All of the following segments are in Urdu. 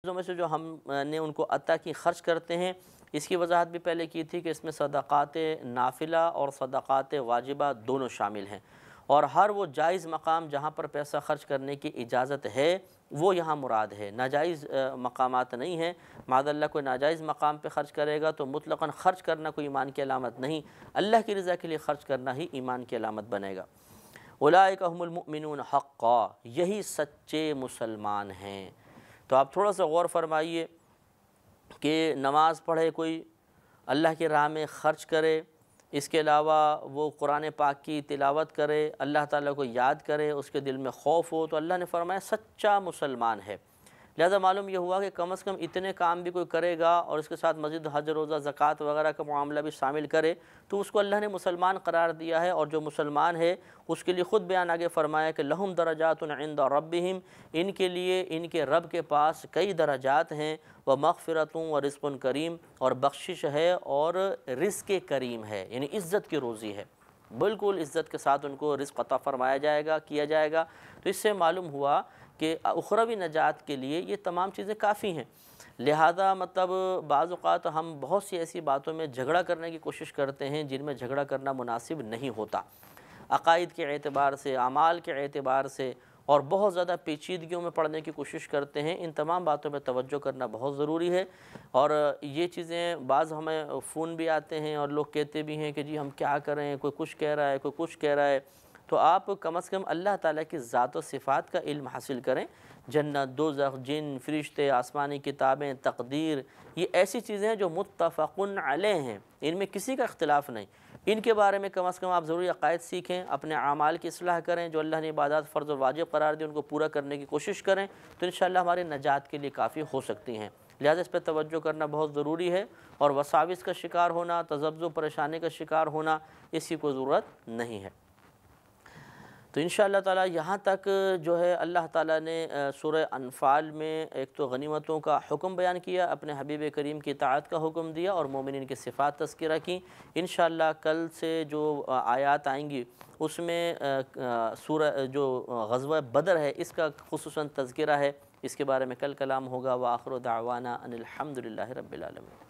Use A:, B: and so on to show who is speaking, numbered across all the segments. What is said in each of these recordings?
A: چیزوں میں سے جو ہم نے ان کو عطا کی خرچ کرتے ہیں، اس کی وضاحت بھی پہلے کی تھی کہ اس میں صدقات نافلہ اور صدقات واجبہ دونوں شامل ہیں، اور ہر وہ جائز مقام جہاں پر پیسہ خرچ کرنے کی اجازت ہے وہ یہاں مراد ہے، ناجائز مقامات نہیں ہیں۔ معاذ اللہ کوئی ناجائز مقام پہ خرچ کرے گا تو مطلقاً خرچ کرنا کوئی ایمان کی علامت نہیں، اللہ کی رضا کے لیے خرچ کرنا ہی ایمان کی علامت بنے گا۔ اولئک هم المؤمنون حقا، یہی سچے مسلمان ہیں۔ تو آپ تھوڑا سا غور فرمائیے کہ نماز پڑھے کوئی، اللہ کی راہ میں خرچ کرے، اس کے علاوہ وہ قرآن پاک کی تلاوت کرے، اللہ تعالیٰ کو یاد کرے، اس کے دل میں خوف ہو، تو اللہ نے فرمایا سچا مسلمان ہے۔ لہذا معلوم یہ ہوا کہ کم از کم اتنے کام بھی کوئی کرے گا اور اس کے ساتھ مزید حج روزہ زکوٰۃ وغیرہ کا معاملہ بھی شامل کرے تو اس کو اللہ نے مسلمان قرار دیا ہے، اور جو مسلمان ہے اس کے لیے خود بیان آگے فرمایا کہ لہم درجات عند ربہم، ان کے لیے ان کے رب کے پاس کئی درجات ہیں، ومغفرۃ ورزق کریم، اور بخشش ہے اور رزق کریم ہے، یعنی عزت کی روزی ہے، بالکل عزت کے ساتھ ان کو رزق عطا فرمایا جائے گا، کیا جائے گا۔ تو اس سے معلوم ہوا کہ اخروی نجات کے لیے یہ تمام چیزیں کافی ہیں۔ لہذا مطلب بعض اوقات ہم بہت سی ایسی باتوں میں جھگڑا کرنے کی کوشش کرتے ہیں جن میں جھگڑا کرنا مناسب نہیں ہوتا، عقائد کے اعتبار سے، اعمال کے اعتبار سے، اور بہت زیادہ پیچیدگیوں میں پڑھنے کی کوشش کرتے ہیں۔ ان تمام باتوں پہ توجہ کرنا بہت ضروری ہے، اور یہ چیزیں بعض ہمیں فون بھی آتے ہیں اور لوگ کہتے بھی ہیں کہ جی ہم کیا کریں، کوئی کچھ کہہ رہا ہے، کوئی کچھ کہہ رہا ہے، تو آپ کم از کم اللہ تعالیٰ کی ذات و صفات کا علم حاصل کریں۔ جنت، دوزخ، جن، فرشتے، آسمانی کتابیں، تقدیر، یہ ایسی چیزیں ہیں جو متفق علیہ ہیں، ان میں کسی کا اختلاف نہیں، ان کے بارے میں کم از کم آپ ضروری عقائد سیکھیں، اپنے اعمال کی اصلاح کریں، جو اللہ نے عبادات فرض و واجب قرار دی ان کو پورا کرنے کی کوشش کریں، تو انشاءاللہ ہماری نجات کے لیے کافی ہو سکتی ہیں۔ لہذا اس پہ توجہ کرنا بہت ضروری ہے، اور وساوس کا شکار ہونا، تذبذب پریشانی کا شکار ہونا، اس کی کوئی ضرورت نہیں ہے۔ تو انشاءاللہ تعالی یہاں تک جو ہے اللہ تعالیٰ نے سورہ انفال میں ایک تو غنیمتوں کا حکم بیان کیا، اپنے حبیب کریم کی اطاعت کا حکم دیا، اور مومنین کی صفات تذکرہ کی۔ انشاءاللہ کل سے جو آیات آئیں گی اس میں سورہ جو غزوہ بدر ہے اس کا خصوصاً تذکرہ ہے، اس کے بارے میں کل کلام ہوگا۔ وآخر دعوانا ان الحمدللہ رب العالمین۔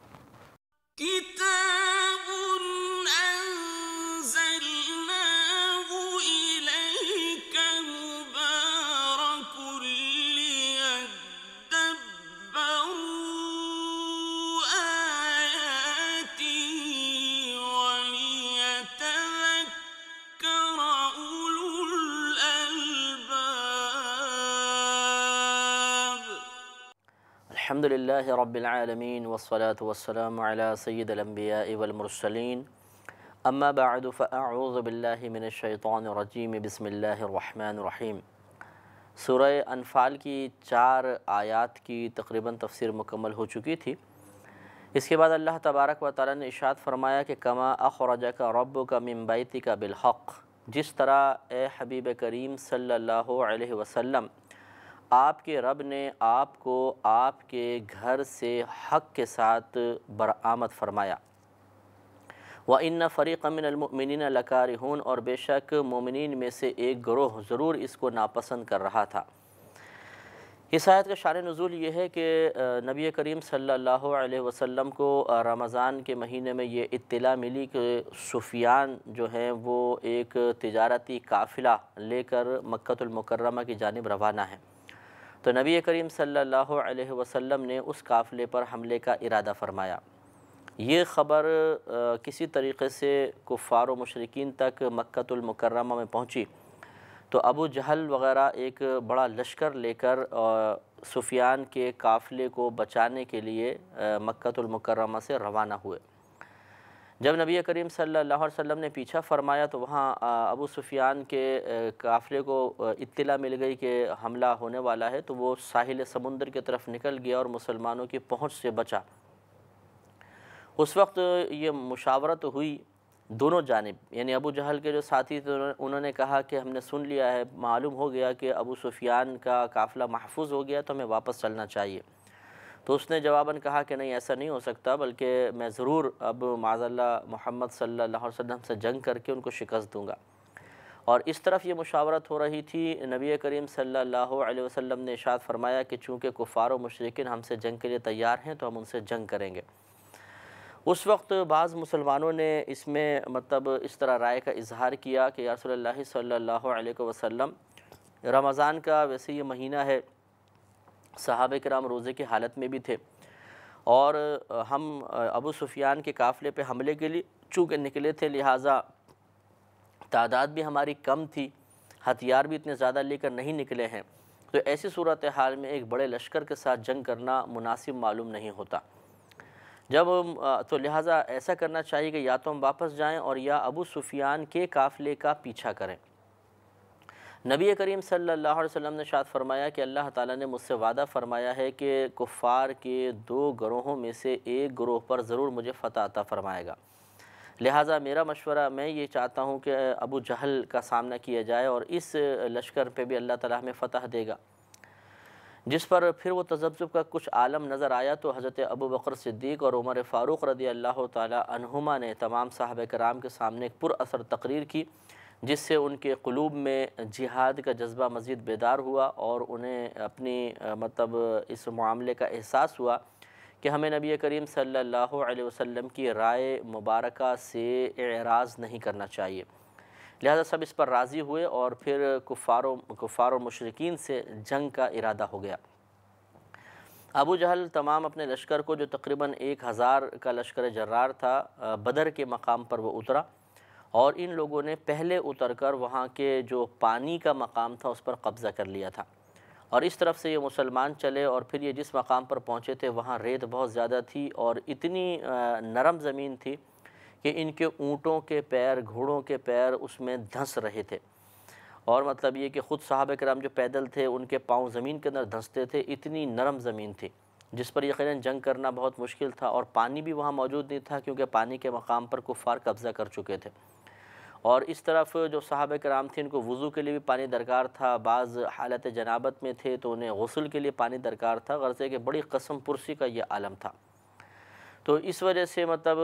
A: الحمدللہ رب العالمین، والصلاة والسلام علی سید الانبیاء والمرسلین، اما بعد فاعوذ باللہ من الشیطان الرجیم، بسم اللہ الرحمن الرحیم۔ سورہ انفال کی 4 آیات کی تقریباً تفسیر مکمل ہو چکی تھی۔ اس کے بعد اللہ تبارک و تعالیٰ نے ارشاد فرمایا کہ کما اخرجک ربک من بیتک بالحق، جس طرح اے حبیب کریم صلی اللہ علیہ وسلم آپ کے رب نے آپ کو آپ کے گھر سے حق کے ساتھ برآمد فرمایا۔ وَإِنَّ فَرِيقًا مِّنَ الْمُؤْمِنِينَ لَكَارِهُونَ، اور بے شک مومنین میں سے ایک گروہ ضرور اس کو ناپسند کر رہا تھا۔ اس آیت کا شان نزول یہ ہے کہ نبی کریم صلی اللہ علیہ وسلم کو رمضان کے مہینے میں یہ اطلاع ملی کہ سفیان جو ہیں وہ ایک تجارتی قافلہ لے کر مکہ المکرمہ کی جانب روانہ ہیں، تو نبی کریم صلی اللہ علیہ وسلم نے اس قافلے پر حملے کا ارادہ فرمایا۔ یہ خبر کسی طریقے سے کفار و مشرکین تک مکہ المکرمہ میں پہنچی تو ابو جہل وغیرہ ایک بڑا لشکر لے کر سفیان کے قافلے کو بچانے کے لیے مکہ المکرمہ سے روانہ ہوئے۔ جب نبی کریم صلی اللہ علیہ وسلم نے پیچھا فرمایا تو وہاں ابو سفیان کے قافلے کو اطلاع مل گئی کہ حملہ ہونے والا ہے، تو وہ ساحل سمندر کی طرف نکل گیا اور مسلمانوں کی پہنچ سے بچا۔ اس وقت یہ مشاورت ہوئی دونوں جانب، یعنی ابو جہل کے جو ساتھی تھے انہوں نے کہا کہ ہم نے سن لیا ہے، معلوم ہو گیا کہ ابو سفیان کا قافلہ محفوظ ہو گیا تو ہمیں واپس چلنا چاہیے۔ تو اس نے جواباً کہا کہ نہیں، ایسا نہیں ہو سکتا، بلکہ میں ضرور اب معاذ اللہ محمد صلی اللہ علیہ وسلم سے جنگ کر کے ان کو شکست دوں گا۔ اور اس طرف یہ مشاورت ہو رہی تھی، نبی کریم صلی اللہ علیہ وسلم نے ارشاد فرمایا کہ چونکہ کفار و مشرکین ہم سے جنگ کے لیے تیار ہیں تو ہم ان سے جنگ کریں گے۔ اس وقت بعض مسلمانوں نے اس میں مطلب اس طرح رائے کا اظہار کیا کہ یا رسول اللہ صلی اللہ علیہ وسلم، رمضان کا ویسے یہ مہینہ ہے، صحابہ کرام روزے کی حالت میں بھی تھے، اور ہم ابو سفیان کے قافلے پہ حملے کے لیے چونکہ نکلے تھے، لہٰذا تعداد بھی ہماری کم تھی، ہتھیار بھی اتنے زیادہ لے کر نہیں نکلے ہیں، تو ایسی صورتحال میں ایک بڑے لشکر کے ساتھ جنگ کرنا مناسب معلوم نہیں ہوتا۔ تو لہٰذا ایسا کرنا چاہیے کہ یا تو ہم واپس جائیں اور یا ابو سفیان کے قافلے کا پیچھا کریں۔ نبی کریم صلی اللہ علیہ وسلم نے ارشاد فرمایا کہ اللہ تعالیٰ نے مجھ سے وعدہ فرمایا ہے کہ کفار کے 2 گروہوں میں سے ایک گروہ پر ضرور مجھے فتح عطا فرمائے گا، لہٰذا میرا مشورہ، میں یہ چاہتا ہوں کہ ابو جہل کا سامنا کیا جائے اور اس لشکر پہ بھی اللہ تعالیٰ ہمیں فتح دے گا۔ جس پر پھر وہ تذبذب کا کچھ عالم نظر آیا تو حضرت ابو بکر صدیق اور عمر فاروق رضی اللہ تعالیٰ عنہما نے تمام صحابہ کرام کے سامنے ایک پر اثر تقریر کی، جس سے ان کے قلوب میں جہاد کا جذبہ مزید بیدار ہوا اور انہیں اپنی مطلب اس معاملے کا احساس ہوا کہ ہمیں نبی کریم صلی اللہ علیہ وسلم کی رائے مبارکہ سے اعراض نہیں کرنا چاہیے، لہذا سب اس پر راضی ہوئے اور پھر کفار و مشرکین سے جنگ کا ارادہ ہو گیا۔ ابو جہل تمام اپنے لشکر کو، جو تقریباً 1000 کا لشکر جرار تھا، بدر کے مقام پر وہ اترا، اور ان لوگوں نے پہلے اتر کر وہاں کے جو پانی کا مقام تھا اس پر قبضہ کر لیا تھا، اور اس طرف سے یہ مسلمان چلے، اور پھر یہ جس مقام پر پہنچے تھے وہاں ریت بہت زیادہ تھی اور اتنی نرم زمین تھی کہ ان کے اونٹوں کے پیر، گھوڑوں کے پیر اس میں دھنس رہے تھے، اور مطلب یہ کہ خود صحابہ کرام جو پیدل تھے ان کے پاؤں زمین کے اندر دھنستے تھے، اتنی نرم زمین تھی جس پر یقیناً جنگ کرنا بہت مشکل تھا، اور پانی بھی وہاں موجود نہیں تھا کیونکہ پانی کے مقام پر کفار قبضہ کر چکے تھے، اور اس طرف جو صحابہ کرام تھے ان کو وضو کے لیے بھی پانی درکار تھا، بعض حالت جنابت میں تھے تو انہیں غسل کے لیے پانی درکار تھا، غرض ہے کہ بڑی قسم پرسی کا یہ عالم تھا۔ تو اس وجہ سے مطلب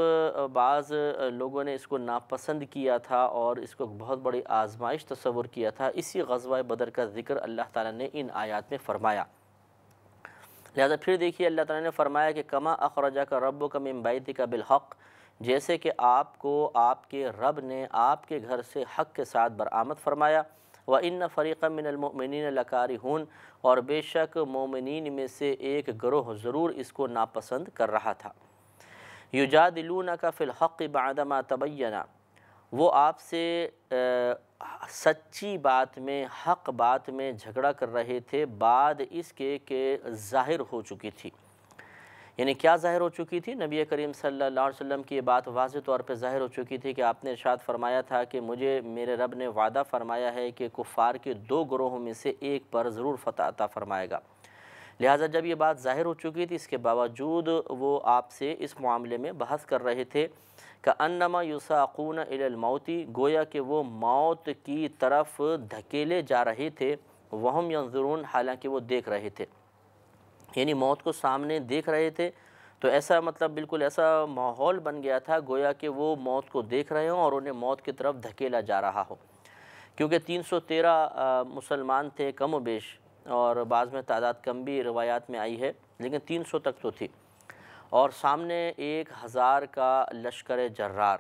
A: بعض لوگوں نے اس کو ناپسند کیا تھا اور اس کو بہت بڑی آزمائش تصور کیا تھا۔ اسی غزوہ بدر کا ذکر اللہ تعالیٰ نے ان آیات میں فرمایا، لہذا پھر دیکھیے اللہ تعالیٰ نے فرمایا کہ کما اخرجک ربک من بیتک بالحق، جیسے کہ آپ کو آپ کے رب نے آپ کے گھر سے حق کے ساتھ برآمد فرمایا، وَإِنَّ فَرِيقًا مِّنَ الْمُؤْمِنِينَ لَكَارِهُونَ، اور بے شک مومنین میں سے ایک گروہ ضرور اس کو ناپسند کر رہا تھا۔ يُجَادِلُونَكَ فِي الْحَقِّ بَعْدَمَا تَبَيَّنَ، وہ آپ سے سچی بات میں، حق بات میں جھگڑا کر رہے تھے بعد اس کے کہ ظاہر ہو چکی تھی۔ یعنی کیا ظاہر ہو چکی تھی؟ نبی کریم صلی اللہ علیہ وسلم کی یہ بات واضح طور پہ ظاہر ہو چکی تھی کہ آپ نے ارشاد فرمایا تھا کہ مجھے میرے رب نے وعدہ فرمایا ہے کہ کفار کے 2 گروہوں میں سے ایک پر ضرور فتح عطا فرمائے گا، لہٰذا جب یہ بات ظاہر ہو چکی تھی اس کے باوجود وہ آپ سے اس معاملے میں بحث کر رہے تھے، کأنما یساقون الی الموت، گویا کہ وہ موت کی طرف دھکیلے جا رہے تھے، وہم ینظرون، حالانکہ وہ دیکھ رہے تھے، یعنی موت کو سامنے دیکھ رہے تھے، تو ایسا مطلب بالکل ایسا ماحول بن گیا تھا گویا کہ وہ موت کو دیکھ رہے ہوں اور انہیں موت کی طرف دھکیلا جا رہا ہو، کیونکہ 313 مسلمان تھے کم و بیش، اور بعض میں تعداد کم بھی روایات میں آئی ہے، لیکن 300 تک تو تھی، اور سامنے 1000 کا لشکر جرار،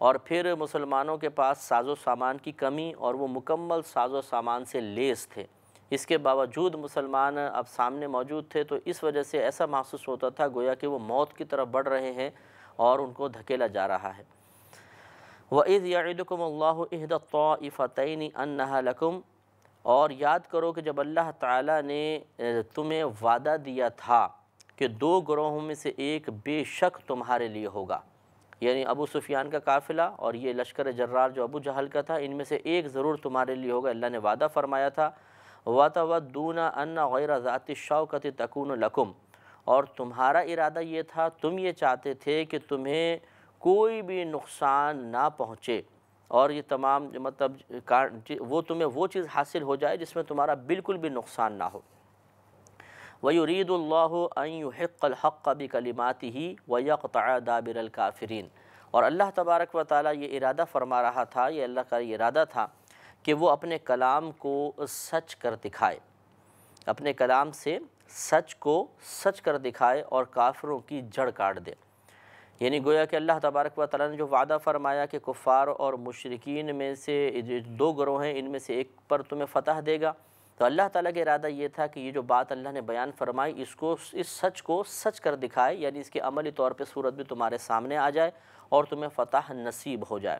A: اور پھر مسلمانوں کے پاس ساز و سامان کی کمی اور وہ مکمل ساز و سامان سے لیس تھے، اس کے باوجود مسلمان اب سامنے موجود تھے، تو اس وجہ سے ایسا محسوس ہوتا تھا گویا کہ وہ موت کی طرف بڑھ رہے ہیں اور ان کو دھکیلا جا رہا ہے۔ وَإِذْ يَعِدُكُمُ اللَّهُ إِحْدَى الطَّائِفَتَيْنِ أَنَّهَا لَكُمْ، اور یاد کرو کہ جب اللہ تعالیٰ نے تمہیں وعدہ دیا تھا کہ 2 گروہوں میں سے ایک بے شک تمہارے لیے ہوگا، یعنی ابو سفیان کا قافلہ اور یہ لشکر جرار جو ابو جہل کا تھا، ان میں سے ایک ضرور تمہارے لیے ہوگا، اللہ نے وعدہ فرمایا تھا۔ وَتَوَدُّونَ أَنَّ غَيْرَ ذَاتِ الشَّوْكَةِ تَكُونُ لَكُمْ، اور تمہارا ارادہ یہ تھا، تم یہ چاہتے تھے کہ تمہیں کوئی بھی نقصان نہ پہنچے، اور یہ تمام مطلب وہ تمہیں وہ چیز حاصل ہو جائے جس میں تمہارا بالکل بھی نقصان نہ ہو۔ وَيُرِيدُ اللَّهُ أَن يُحِقَّ الْحَقَّ بِكَلِمَاتِهِ وَيَقْطَعَ دَابِرَ الْكَافِرِينَ، اور اللہ تبارک و تعالیٰ یہ ارادہ فرما رہا تھا، یہ اللہ کا یہ ارادہ تھا کہ وہ اپنے کلام کو سچ کر دکھائے، اپنے کلام سے سچ کو سچ کر دکھائے اور کافروں کی جڑ کاٹ دے۔ یعنی گویا کہ اللہ تبارک و تعالیٰ نے جو وعدہ فرمایا کہ کفار اور مشرکین میں سے جو دو گروہ ہیں ان میں سے ایک پر تمہیں فتح دے گا، تو اللہ تعالیٰ کا ارادہ یہ تھا کہ یہ جو بات اللہ نے بیان فرمائی اس سچ کو سچ کر دکھائے، یعنی اس کے عملی طور پہ صورت بھی تمہارے سامنے آ جائے اور تمہیں فتح نصیب ہو جائے۔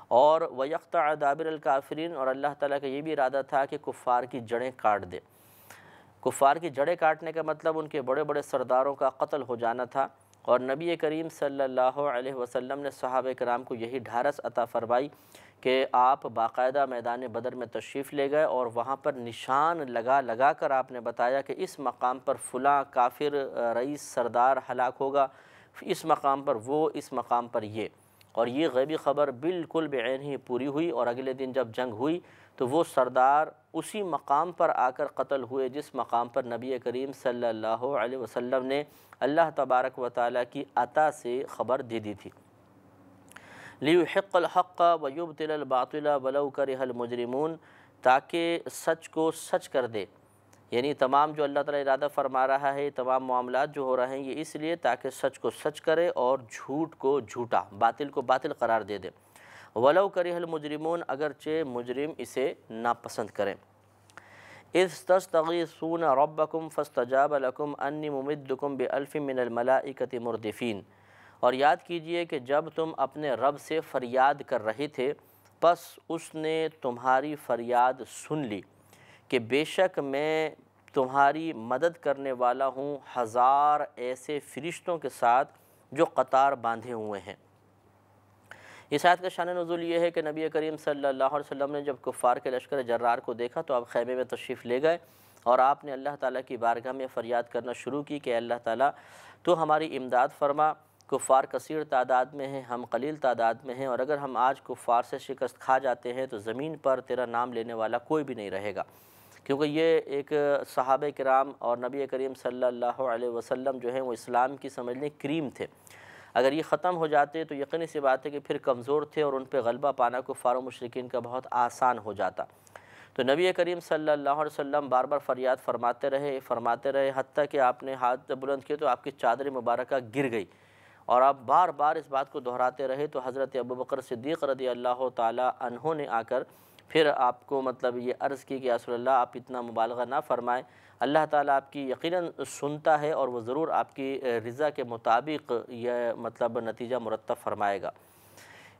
A: اور وَيَقْطَعَ دَابِرَ الْكَافِرِينَ، اور اللہ تعالیٰ کا یہ بھی ارادہ تھا کہ کفار کی جڑیں کاٹ دے۔ کفار کی جڑیں کاٹنے کا مطلب ان کے بڑے بڑے سرداروں کا قتل ہو جانا تھا، اور نبی کریم صلی اللہ علیہ وسلم نے صحابہ کرام کو یہی ڈھارس عطا فرمائی کہ آپ باقاعدہ میدان بدر میں تشریف لے گئے اور وہاں پر نشان لگا کر آپ نے بتایا کہ اس مقام پر فلاں کافر رئیس سردار ہلاک ہوگا، اس مقام پر وہ، اس مقام پر یہ، اور یہ غیبی خبر بالکل بعین ہی پوری ہوئی۔ اور اگلے دن جب جنگ ہوئی تو وہ سردار اسی مقام پر آ کر قتل ہوئے جس مقام پر نبی کریم صلی اللہ علیہ وسلم نے اللہ تبارک و تعالیٰ کی عطا سے خبر دے دی تھی۔ لِيُحِقَّ الْحَقَّ وَيُبْطِلَ الْبَاطِلَ وَلَوْ كَرِهَ الْمُجْرِمُونَ، تاکہ سچ کو سچ کر دے۔ یعنی تمام جو اللہ تعالیٰ ارادہ فرما رہا ہے، تمام معاملات جو ہو رہے ہیں یہ اس لیے تاکہ سچ کو سچ کرے اور جھوٹ کو جھوٹا، باطل کو باطل قرار دے دے۔ وَلَوْ كَرِهَ الْمُجْرِمُونَ، اگرچہ مجرم اسے ناپسند کریں۔ اِذْ تَسْتَغِيثُونَ رَبَّكُمْ فَاسْتَجَابَ لَكُمْ أَنِّي مُمِدُّكُمْ بِأَلْفٍ مِّنَ الْمَلَائِكَةِ مُرْدِفِينَ، اور یاد کیجئے کہ جب تم اپنے رب سے فریاد کر رہے تھے، پس اس نے تمہاری فریاد سن لی کہ بے شک میں تمہاری مدد کرنے والا ہوں 1000 ایسے فرشتوں کے ساتھ جو قطار باندھے ہوئے ہیں۔ اس آیت کا شان نزول یہ ہے کہ نبی کریم صلی اللہ علیہ وسلم نے جب کفار کے لشکر جرار کو دیکھا تو آپ خیمے میں تشریف لے گئے اور آپ نے اللہ تعالیٰ کی بارگاہ میں فریاد کرنا شروع کی کہ اللہ تعالیٰ تو ہماری امداد فرما، کفار کثیر تعداد میں ہیں، ہم قلیل تعداد میں ہیں، اور اگر ہم آج کفار سے شکست کھا جاتے ہیں تو زمین پر تیرا نام لینے والا کوئی بھی نہیں رہے گا، کیونکہ یہ ایک صحابہ کرام اور نبی کریم صلی اللہ علیہ وسلم جو ہیں وہ اسلام کی سمجھ لیں کریم تھے۔ اگر یہ ختم ہو جاتے تو یقینی سی بات ہے کہ پھر کمزور تھے اور ان پہ غلبہ پانا کفار و مشرکین کا بہت آسان ہو جاتا۔ تو نبی کریم صلی اللہ علیہ وسلم بار بار فریاد فرماتے رہے حتیٰ کہ آپ نے ہاتھ بلند کیے تو آپ کی چادر مبارکہ گر گئی، اور آپ بار بار اس بات کو دہراتے رہے تو حضرت ابوبکر صدیق رضی اللہ تعالی عنہ نے آ کر پھر آپ کو یہ عرض کی کہ یا رسول اللہ آپ اتنا مبالغہ نہ فرمائیں، اللہ تعالیٰ آپ کی یقیناً سنتا ہے اور وہ ضرور آپ کی رضا کے مطابق یہ نتیجہ مرتب فرمائے گا۔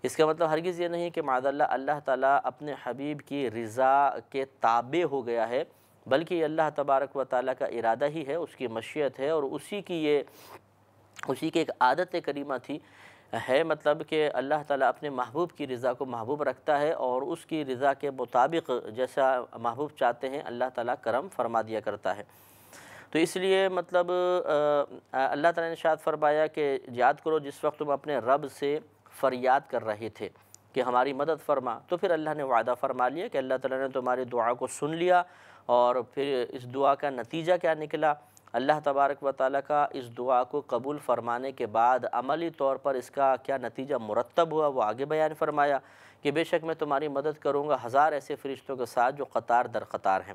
A: اس کا مطلب ہرگز یہ نہیں کہ معاذ اللہ اللہ تعالیٰ اپنے حبیب کی رضا کے تابع ہو گیا ہے، بلکہ یہ اللہ تبارک و تعالیٰ کا ارادہ ہی ہے، اس کی مشیت ہے، اور اسی کی ایک عادت کریمہ تھی ہے، کہ اللہ تعالیٰ اپنے محبوب کی رضا کو محبوب رکھتا ہے اور اس کی رضا کے مطابق جیسا محبوب چاہتے ہیں اللہ تعالیٰ کرم فرما دیا کرتا ہے۔ تو اس لیے اللہ تعالیٰ نے ارشاد فرمایا کہ یاد کرو جس وقت تم اپنے رب سے فریاد کر رہے تھے کہ ہماری مدد فرما، تو پھر اللہ نے وعدہ فرما لیا کہ اللہ تعالیٰ نے تمہاری دعا کو سن لیا، اور پھر اس دعا کا نتیجہ کیا نکلا؟ اللہ تبارک و تعالیٰ کا اس دعا کو قبول فرمانے کے بعد عملی طور پر اس کا کیا نتیجہ مرتب ہوا وہ آگے بیان فرمایا کہ بے شک میں تمہاری مدد کروں گا 1000 ایسے فرشتوں کے ساتھ جو قطار در قطار ہیں۔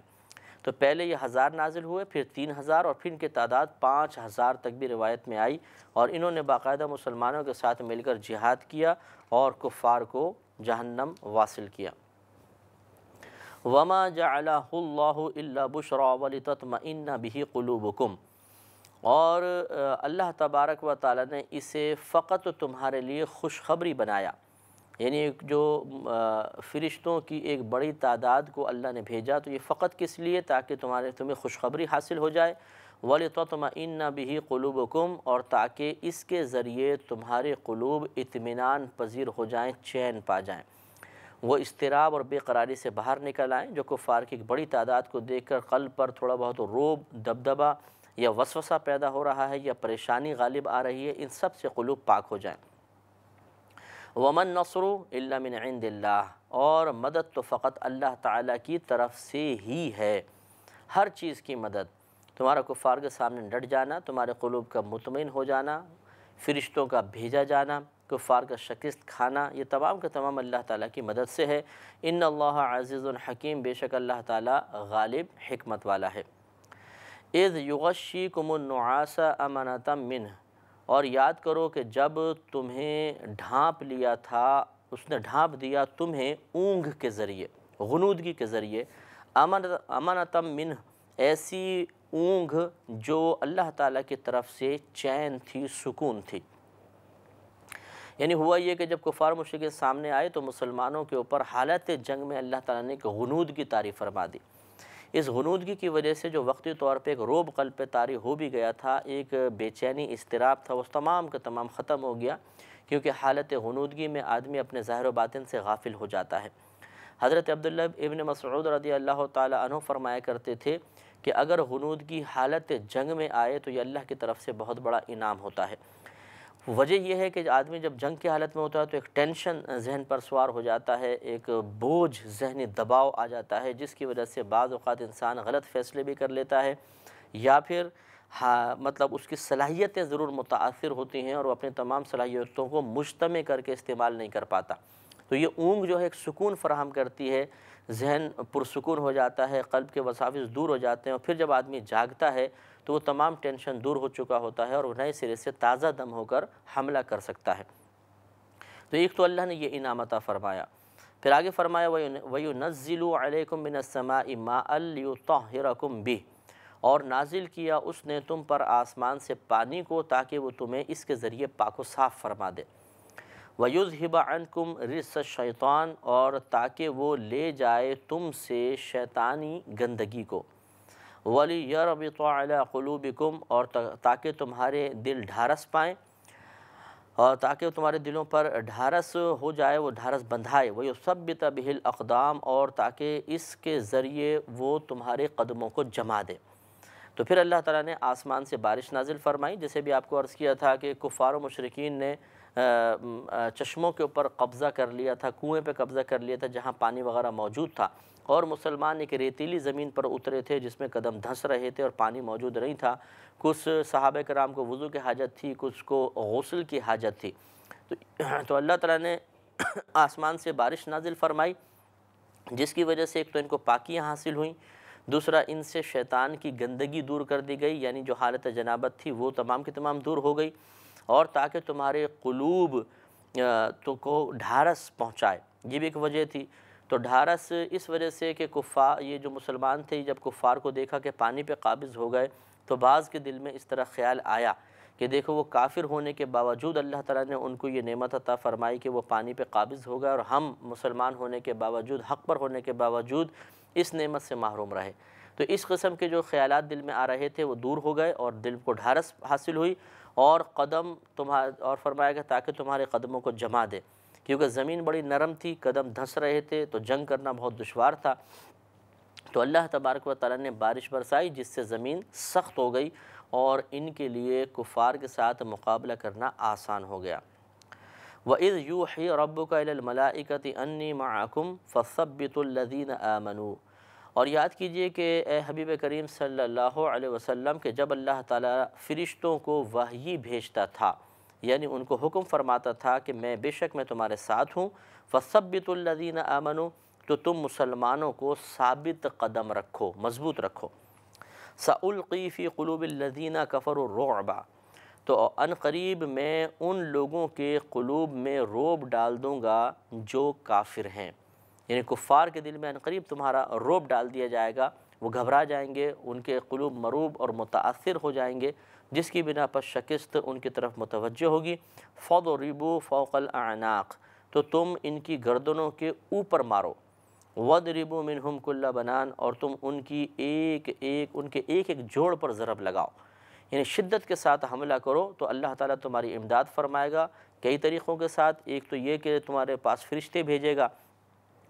A: تو پہلے یہ 1000 نازل ہوئے، پھر 3000، اور پھر ان کی تعداد 5000 تک بھی روایت میں آئی، اور انہوں نے باقاعدہ مسلمانوں کے ساتھ مل کر جہاد کیا اور کفار کو جہنم واصل کیا۔ وَمَا جَعَلَهُ اللَّهُ إِلَّا بُشْرَى وَلِتَطْمَئِنَّ بِهِ قُلُوبُكُمْ، اور اللہ تبارک و تعالیٰ نے اسے فقط تمہارے لیے خوشخبری بنایا، یعنی جو فرشتوں کی ایک بڑی تعداد کو اللہ نے بھیجا تو یہ فقط کس لیے؟ تاکہ تمہیں خوشخبری حاصل ہو جائے، وَلِتَطْمَئِنَّ بِهِ قُلُوبُكُمْ، اور تاکہ اس کے ذریعے تمہارے قلوب اطمینان پذیر ہو جائیں، چین پا جائیں، وہ اضطراب اور بے قراری سے باہر نکل آئیں۔ جو کفار کی ایک بڑی تعداد کو دیکھ کر قلب پر تھوڑا بہت روب، دبدبہ یا وسوسہ پیدا ہو رہا ہے یا پریشانی غالب آ رہی ہے، ان سب سے قلوب پاک ہو جائیں۔ وَمَا النَّصْرُ إِلَّا مِنْ عِنْدِ اللَّهِ، اور مدد تو فقط اللہ تعالیٰ کی طرف سے ہی ہے، ہر چیز کی مدد، تمہارا کفار کے سامنے ڈٹ جانا، تمہارے قلوب کا مطمئن ہو جانا، فرشتوں کا بھیجا جانا، کفار کا شکست کھانا، یہ تمام کا تمام اللہ تعالیٰ کی مدد سے ہے۔ ان اللہ عزیز حکیم، بے شک اللہ تعالیٰ غالب حکمت والا ہے۔ اذ یغشیکم النعاس امنۃ منہ، اور یاد کرو کہ جب تمہیں ڈھانپ لیا تھا، اس نے ڈھانپ دیا تمہیں اونگھ کے ذریعے، غنودگی کے ذریعے، امنۃ منہ، ایسی اونگھ جو اللہ تعالیٰ کی طرف سے چین تھی، سکون تھی۔ یعنی ہوا یہ کہ جب کفار مشرکین سامنے آئے تو مسلمانوں کے اوپر حالت جنگ میں اللہ تعالیٰ نے ایک غنودگی طاری فرما دی۔ اس غنودگی کی وجہ سے جو وقتی طور پہ ایک روب قلب پہ طاری ہو بھی گیا تھا، ایک بے چینی اضطراب تھا، وہ تمام کا تمام ختم ہو گیا، کیونکہ حالت غنودگی میں آدمی اپنے ظاہر و باطن سے غافل ہو جاتا ہے۔ حضرت عبداللہ ابن مسعود رضی اللہ تعالی عنہ فرمایا کرتے تھے کہ اگر غنودگی حالت جنگ میں آئے تو یہ اللہ کی طرف سے بہت بڑا انعام ہوتا ہے۔ وجہ یہ ہے کہ آدمی جب جنگ کی حالت میں ہوتا ہے تو ایک ٹینشن ذہن پر سوار ہو جاتا ہے، ایک بوجھ، ذہنی دباؤ آ جاتا ہے، جس کی وجہ سے بعض اوقات انسان غلط فیصلے بھی کر لیتا ہے، یا پھر مطلب اس کی صلاحیتیں ضرور متاثر ہوتی ہیں اور وہ اپنے تمام صلاحیتوں کو مجتمع کر کے استعمال نہیں کر پاتا۔ تو یہ اونگ جو ہے ایک سکون فراہم کرتی ہے، ذہن پرسکون ہو جاتا ہے، قلب کے وساوس دور ہو جاتے ہیں، اور پھر جب آدمی جاگتا ہے تو وہ تمام ٹینشن دور ہو چکا ہوتا ہے اور وہ نئے سرے سے تازہ دم ہو کر حملہ کر سکتا ہے۔ تو ایک تو اللہ نے یہ انعام عطا فرمایا، پھر آگے فرمایا وَيُنَزِّلُ عَلَيْكُم مِّنَ السَّمَاءِ مَاءً لِيُطَهِّرَكُم بِهِ، اور نازل کیا اس نے تم پر آسمان سے پانی کو تاکہ وہ تمہیں اس کے ذریعے پاک و صاف فرما دے۔ وَيُذْهِبَ عَنْكُمْ رِجْسَ الشَّيْطَانِ، اور تاکہ وہ لے جائے تم سے شیطانی گندگی کو۔ وَلِيَرْبِطَ عَلَىٰ قُلُوبِكُمْ، اور تاکہ تمہارے دل ڈھارس پائیں، اور تاکہ تمہارے دلوں پر ڈھارس ہو جائے، وہ ڈھارس بندھائے۔ وَيُثَبِّتَ بِهِ الْأَقْدَامَ، اور تاکہ اس کے ذریعے وہ تمہارے قدموں کو جما دے۔ تو پھر اللہ تعالیٰ نے آسمان سے بارش نازل فرمائی، جیسے بھی آپ کو عرض کیا تھا کہ کفار و مشرکین نے چشموں کے اوپر قبضہ کر لیا تھا، کنویں پہ قبضہ کر لیا تھا جہاں پانی وغیرہ موجود تھا، اور مسلمان ایک ریتیلی زمین پر اترے تھے جس میں قدم دھنس رہے تھے اور پانی موجود نہیں تھا۔ کچھ صحابہ کرام کو وضو کی حاجت تھی، کچھ کو غسل کی حاجت تھی، تو اللہ تعالیٰ نے آسمان سے بارش نازل فرمائی، جس کی وجہ سے ایک تو ان کو پاکیاں حاصل ہوئیں، دوسرا ان سے شیطان کی گندگی دور کر دی گئی، یعنی جو حالت جنابت تھی وہ تمام کی تمام دور ہو گئی، اور تاکہ تمہارے قلوب تو کو ڈھارس پہنچائے، یہ بھی ایک وجہ تھی۔ تو ڈھارس اس وجہ سے کہ کفار، یہ جو مسلمان تھے جب کفار کو دیکھا کہ پانی پہ قابض ہو گئے تو بعض کے دل میں اس طرح خیال آیا کہ دیکھو وہ کافر ہونے کے باوجود اللہ تعالیٰ نے ان کو یہ نعمت عطا فرمائی کہ وہ پانی پہ قابض ہو گئے، اور ہم مسلمان ہونے کے باوجود، حق پر ہونے کے باوجود اس نعمت سے محروم رہے۔ تو اس قسم کے جو خیالات دل میں آ رہے تھے وہ دور ہو گئے اور دل کو ڈھارس حاصل ہوئی، اور قدم اور فرمایا گیا تاکہ تمہارے قدموں کو جما دے، کیونکہ زمین بڑی نرم تھی، قدم دھنس رہے تھے تو جنگ کرنا بہت دشوار تھا۔ تو اللہ تبارک و تعالیٰ نے بارش برسائی جس سے زمین سخت ہو گئی اور ان کے لیے کفار کے ساتھ مقابلہ کرنا آسان ہو گیا۔ وَإِذْ يُوحِي رَبُّكَ إِلَى الْمَلَائِكَةِ أَنِّي مَعَكُمْ فَثَبِّتُوا الَّذِينَ آمَنُوا، اور یاد کیجئے کہ اے حبیب کریم صلی اللہ علیہ وسلم کہ جب اللہ تعالیٰ فرشتوں کو وحی بھیجتا تھا، یعنی ان کو حکم فرماتا تھا کہ میں بے شک میں تمہارے ساتھ ہوں، فَثَبِّتُوا الَّذِينَ آمَنُوا، تو تم مسلمانوں کو ثابت قدم رکھو، مضبوط رکھو۔ سَأُلْقِي فِي قُلُوبِ الَّذِينَ كَفَرُوا الرُّعْبَ، تو ان قریب میں ان لوگوں کے قلوب میں روب ڈال دوں گا جو کافر ہیں، یعنی کفار کے دل میں ان قریب تمہارا روب ڈال دیا جائے گا، وہ گھبرا جائیں گے، ان کے قلوب مروب اور متاثر ہو جائیں گے، جس کی بنا پر شکست ان کی طرف متوجہ ہوگی۔ فَضْرِبُوا فَوْقَ الْأَعْنَاقِ، تو تم ان کی گردنوں کے اوپر مارو۔ وَضْرِبُوا مِنْهُمْ كُلَّ بَنَانٍ، اور تم ان کے ایک ایک جوڑ پر ضرب لگاؤ، یعنی شدت کے ساتھ حملہ کرو تو اللہ تعالیٰ تمہاری امداد فرمائے گا کئی طریقوں کے ساتھ۔ ایک تو یہ کہ تمہارے پاس فرشتے بھیجے گا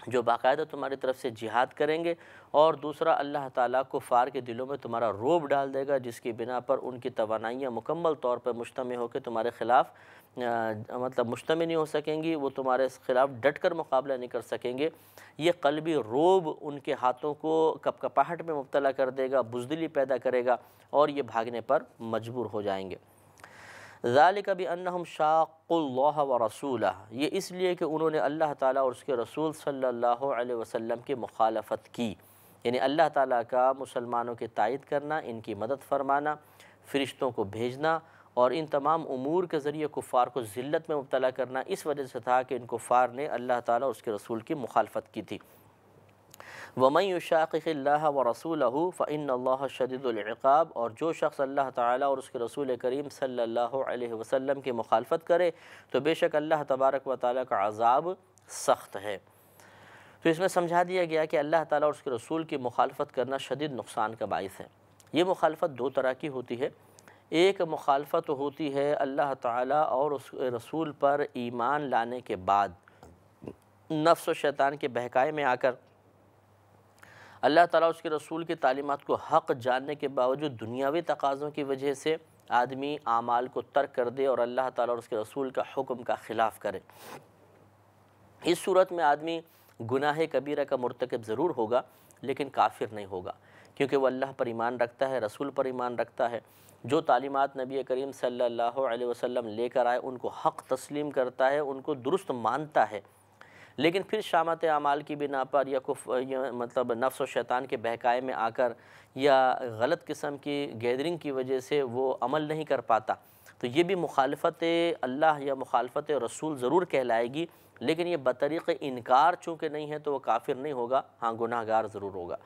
A: جو باقاعدہ تمہاری طرف سے جہاد کریں گے، اور دوسرا اللہ تعالیٰ کفار کے دلوں میں تمہارا روب ڈال دے گا جس کی بنا پر ان کی توانائیاں مکمل طور پر مجتمع ہو کے تمہارے خلاف مطلب مجتمع نہیں ہو سکیں گی، وہ تمہارے خلاف ڈٹ کر مقابلہ نہیں کر سکیں گے۔ یہ قلبی روب ان کے ہاتھوں کو کپکپاہٹ میں مبتلا کر دے گا، بزدلی پیدا کرے گا، اور یہ بھاگنے پر مجبور ہو جائیں گے۔ ذالک بأنہم شاقوا اللہ ورسولہ، یہ اس لیے کہ انہوں نے اللہ تعالیٰ اور اس کے رسول صلی اللہ علیہ وسلم کی مخالفت کی، یعنی اللہ تعالیٰ کا مسلمانوں کی تائید کرنا، ان کی مدد فرمانا، فرشتوں کو بھیجنا اور ان تمام امور کے ذریعے کفار کو ذلت میں مبتلا کرنا اس وجہ سے تھا کہ ان کفار نے اللہ تعالیٰ اور اس کے رسول کی مخالفت کی تھی۔ وَمَن يُشَاقِقِ اللَّهَ وَرَسُولَهُ فَإِنَّ اللَّهَ شَدِيدُ الْعِقَابِ، اور جو شخص اللہ تعالیٰ اور اس کے رسول کریم صلی اللہ علیہ وسلم کی مخالفت کرے تو بے شک اللہ تبارک و تعالیٰ کا عذاب سخت ہے۔ تو اس میں سمجھا دیا گیا کہ اللہ تعالیٰ اور اس کے رسول کی مخالفت کرنا شدید نقصان کا باعث ہے۔ یہ مخالفت دو طرح کی ہوتی ہے، ایک مخالفت ہوتی ہے اللہ تعالیٰ اور اس کے رسول پر ایمان لانے کے بعد نفس و شیطان کے بہکائے میں آ کر اللہ تعالیٰ اس کے رسول کی تعلیمات کو حق جاننے کے باوجود دنیاوی تقاضوں کی وجہ سے آدمی اعمال کو ترک کر دے اور اللہ تعالیٰ اور اس کے رسول کا حکم کا خلاف کرے۔ اس صورت میں آدمی گناہ کبیرہ کا مرتکب ضرور ہوگا لیکن کافر نہیں ہوگا، کیونکہ وہ اللہ پر ایمان رکھتا ہے، رسول پر ایمان رکھتا ہے، جو تعلیمات نبی کریم صلی اللہ علیہ وسلم لے کر آئے ان کو حق تسلیم کرتا ہے، ان کو درست مانتا ہے، لیکن پھر شامت اعمال کی بنا پر یا مطلب نفس و شیطان کے بہکائے میں آ کر یا غلط قسم کی گیدرنگ کی وجہ سے وہ عمل نہیں کر پاتا، تو یہ بھی مخالفت اللہ یا مخالفت رسول ضرور کہلائے گی، لیکن یہ بطریق انکار چونکہ نہیں ہے تو وہ کافر نہیں ہوگا، ہاں گناہ گار ضرور ہوگا۔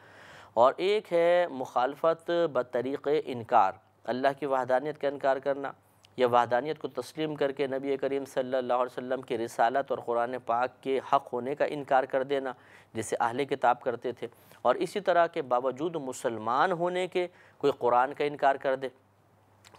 A: اور ایک ہے مخالفت بطریق انکار، اللہ کی وحدانیت کا انکار کرنا یا وحدانیت کو تسلیم کر کے نبی کریم صلی اللہ علیہ وسلم کی رسالت اور قرآن پاک کے حق ہونے کا انکار کر دینا، جسے اہل کتاب کرتے تھے، اور اسی طرح کے باوجود مسلمان ہونے کے کوئی قرآن کا انکار کر دے،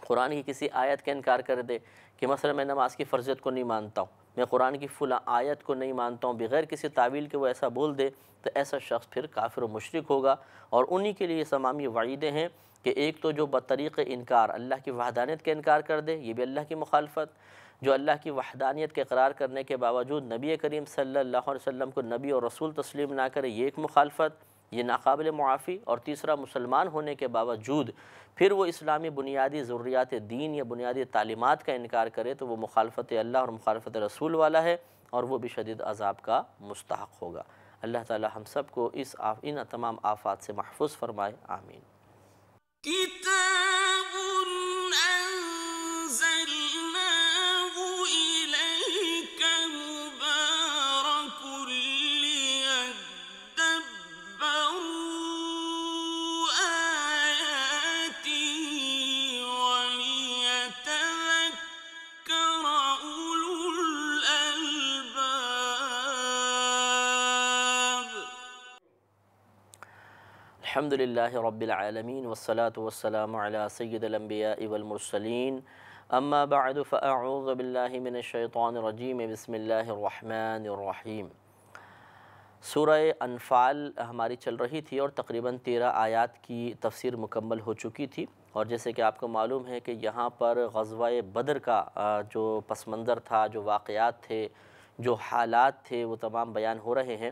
A: قرآن کی کسی آیت کا انکار کر دے کہ مثلا میں نماز کی فرضیت کو نہیں مانتا ہوں، میں قرآن کی فلاں آیت کو نہیں مانتا ہوں، بغیر کسی تعویل کے وہ ایسا بول دے تو ایسا شخص پھر کافر و مشرک ہوگا۔ اور انہی کے لیے تمام یہ وعیدیں ہیں کہ ایک تو جو بطریق انکار اللہ کی وحدانیت کا انکار کر دے، یہ بھی اللہ کی مخالفت، جو اللہ کی وحدانیت کے اقرار کرنے کے باوجود نبی کریم صلی اللہ علیہ وسلم کو نبی اور رسول تسلیم نہ کرے، یہ ایک مخالفت، یہ ناقابل معافی۔ اور تیسرا مسلمان ہونے کے باوجود پھر وہ اسلامی بنیادی ضروریات دین یا بنیادی تعلیمات کا انکار کرے تو وہ مخالفت اللہ اور مخالفت رسول والا ہے، اور وہ بھی شدید عذاب کا مستحق ہوگا۔ اللہ تعالی ہم سب کو ان تمام آفات سے محفوظ فرمائے، آمین۔
B: کتاب انزلناه الیک مبارک لیدبروا آیاته ولیتذکر اولو الالباب۔
A: الحمدللہ رب العالمین والصلاة والسلام علی سید الانبیاء والمرسلین، اما بعد فاعوذ باللہ من الشیطان الرجیم، بسم اللہ الرحمن الرحیم۔ سورہ انفال ہماری چل رہی تھی اور تقریباً 13 آیات کی تفسیر مکمل ہو چکی تھی، اور جیسے کہ آپ کو معلوم ہے کہ یہاں پر غزوہ بدر کا جو پس منظر تھا، جو واقعات تھے، جو حالات تھے، وہ تمام بیان ہو رہے ہیں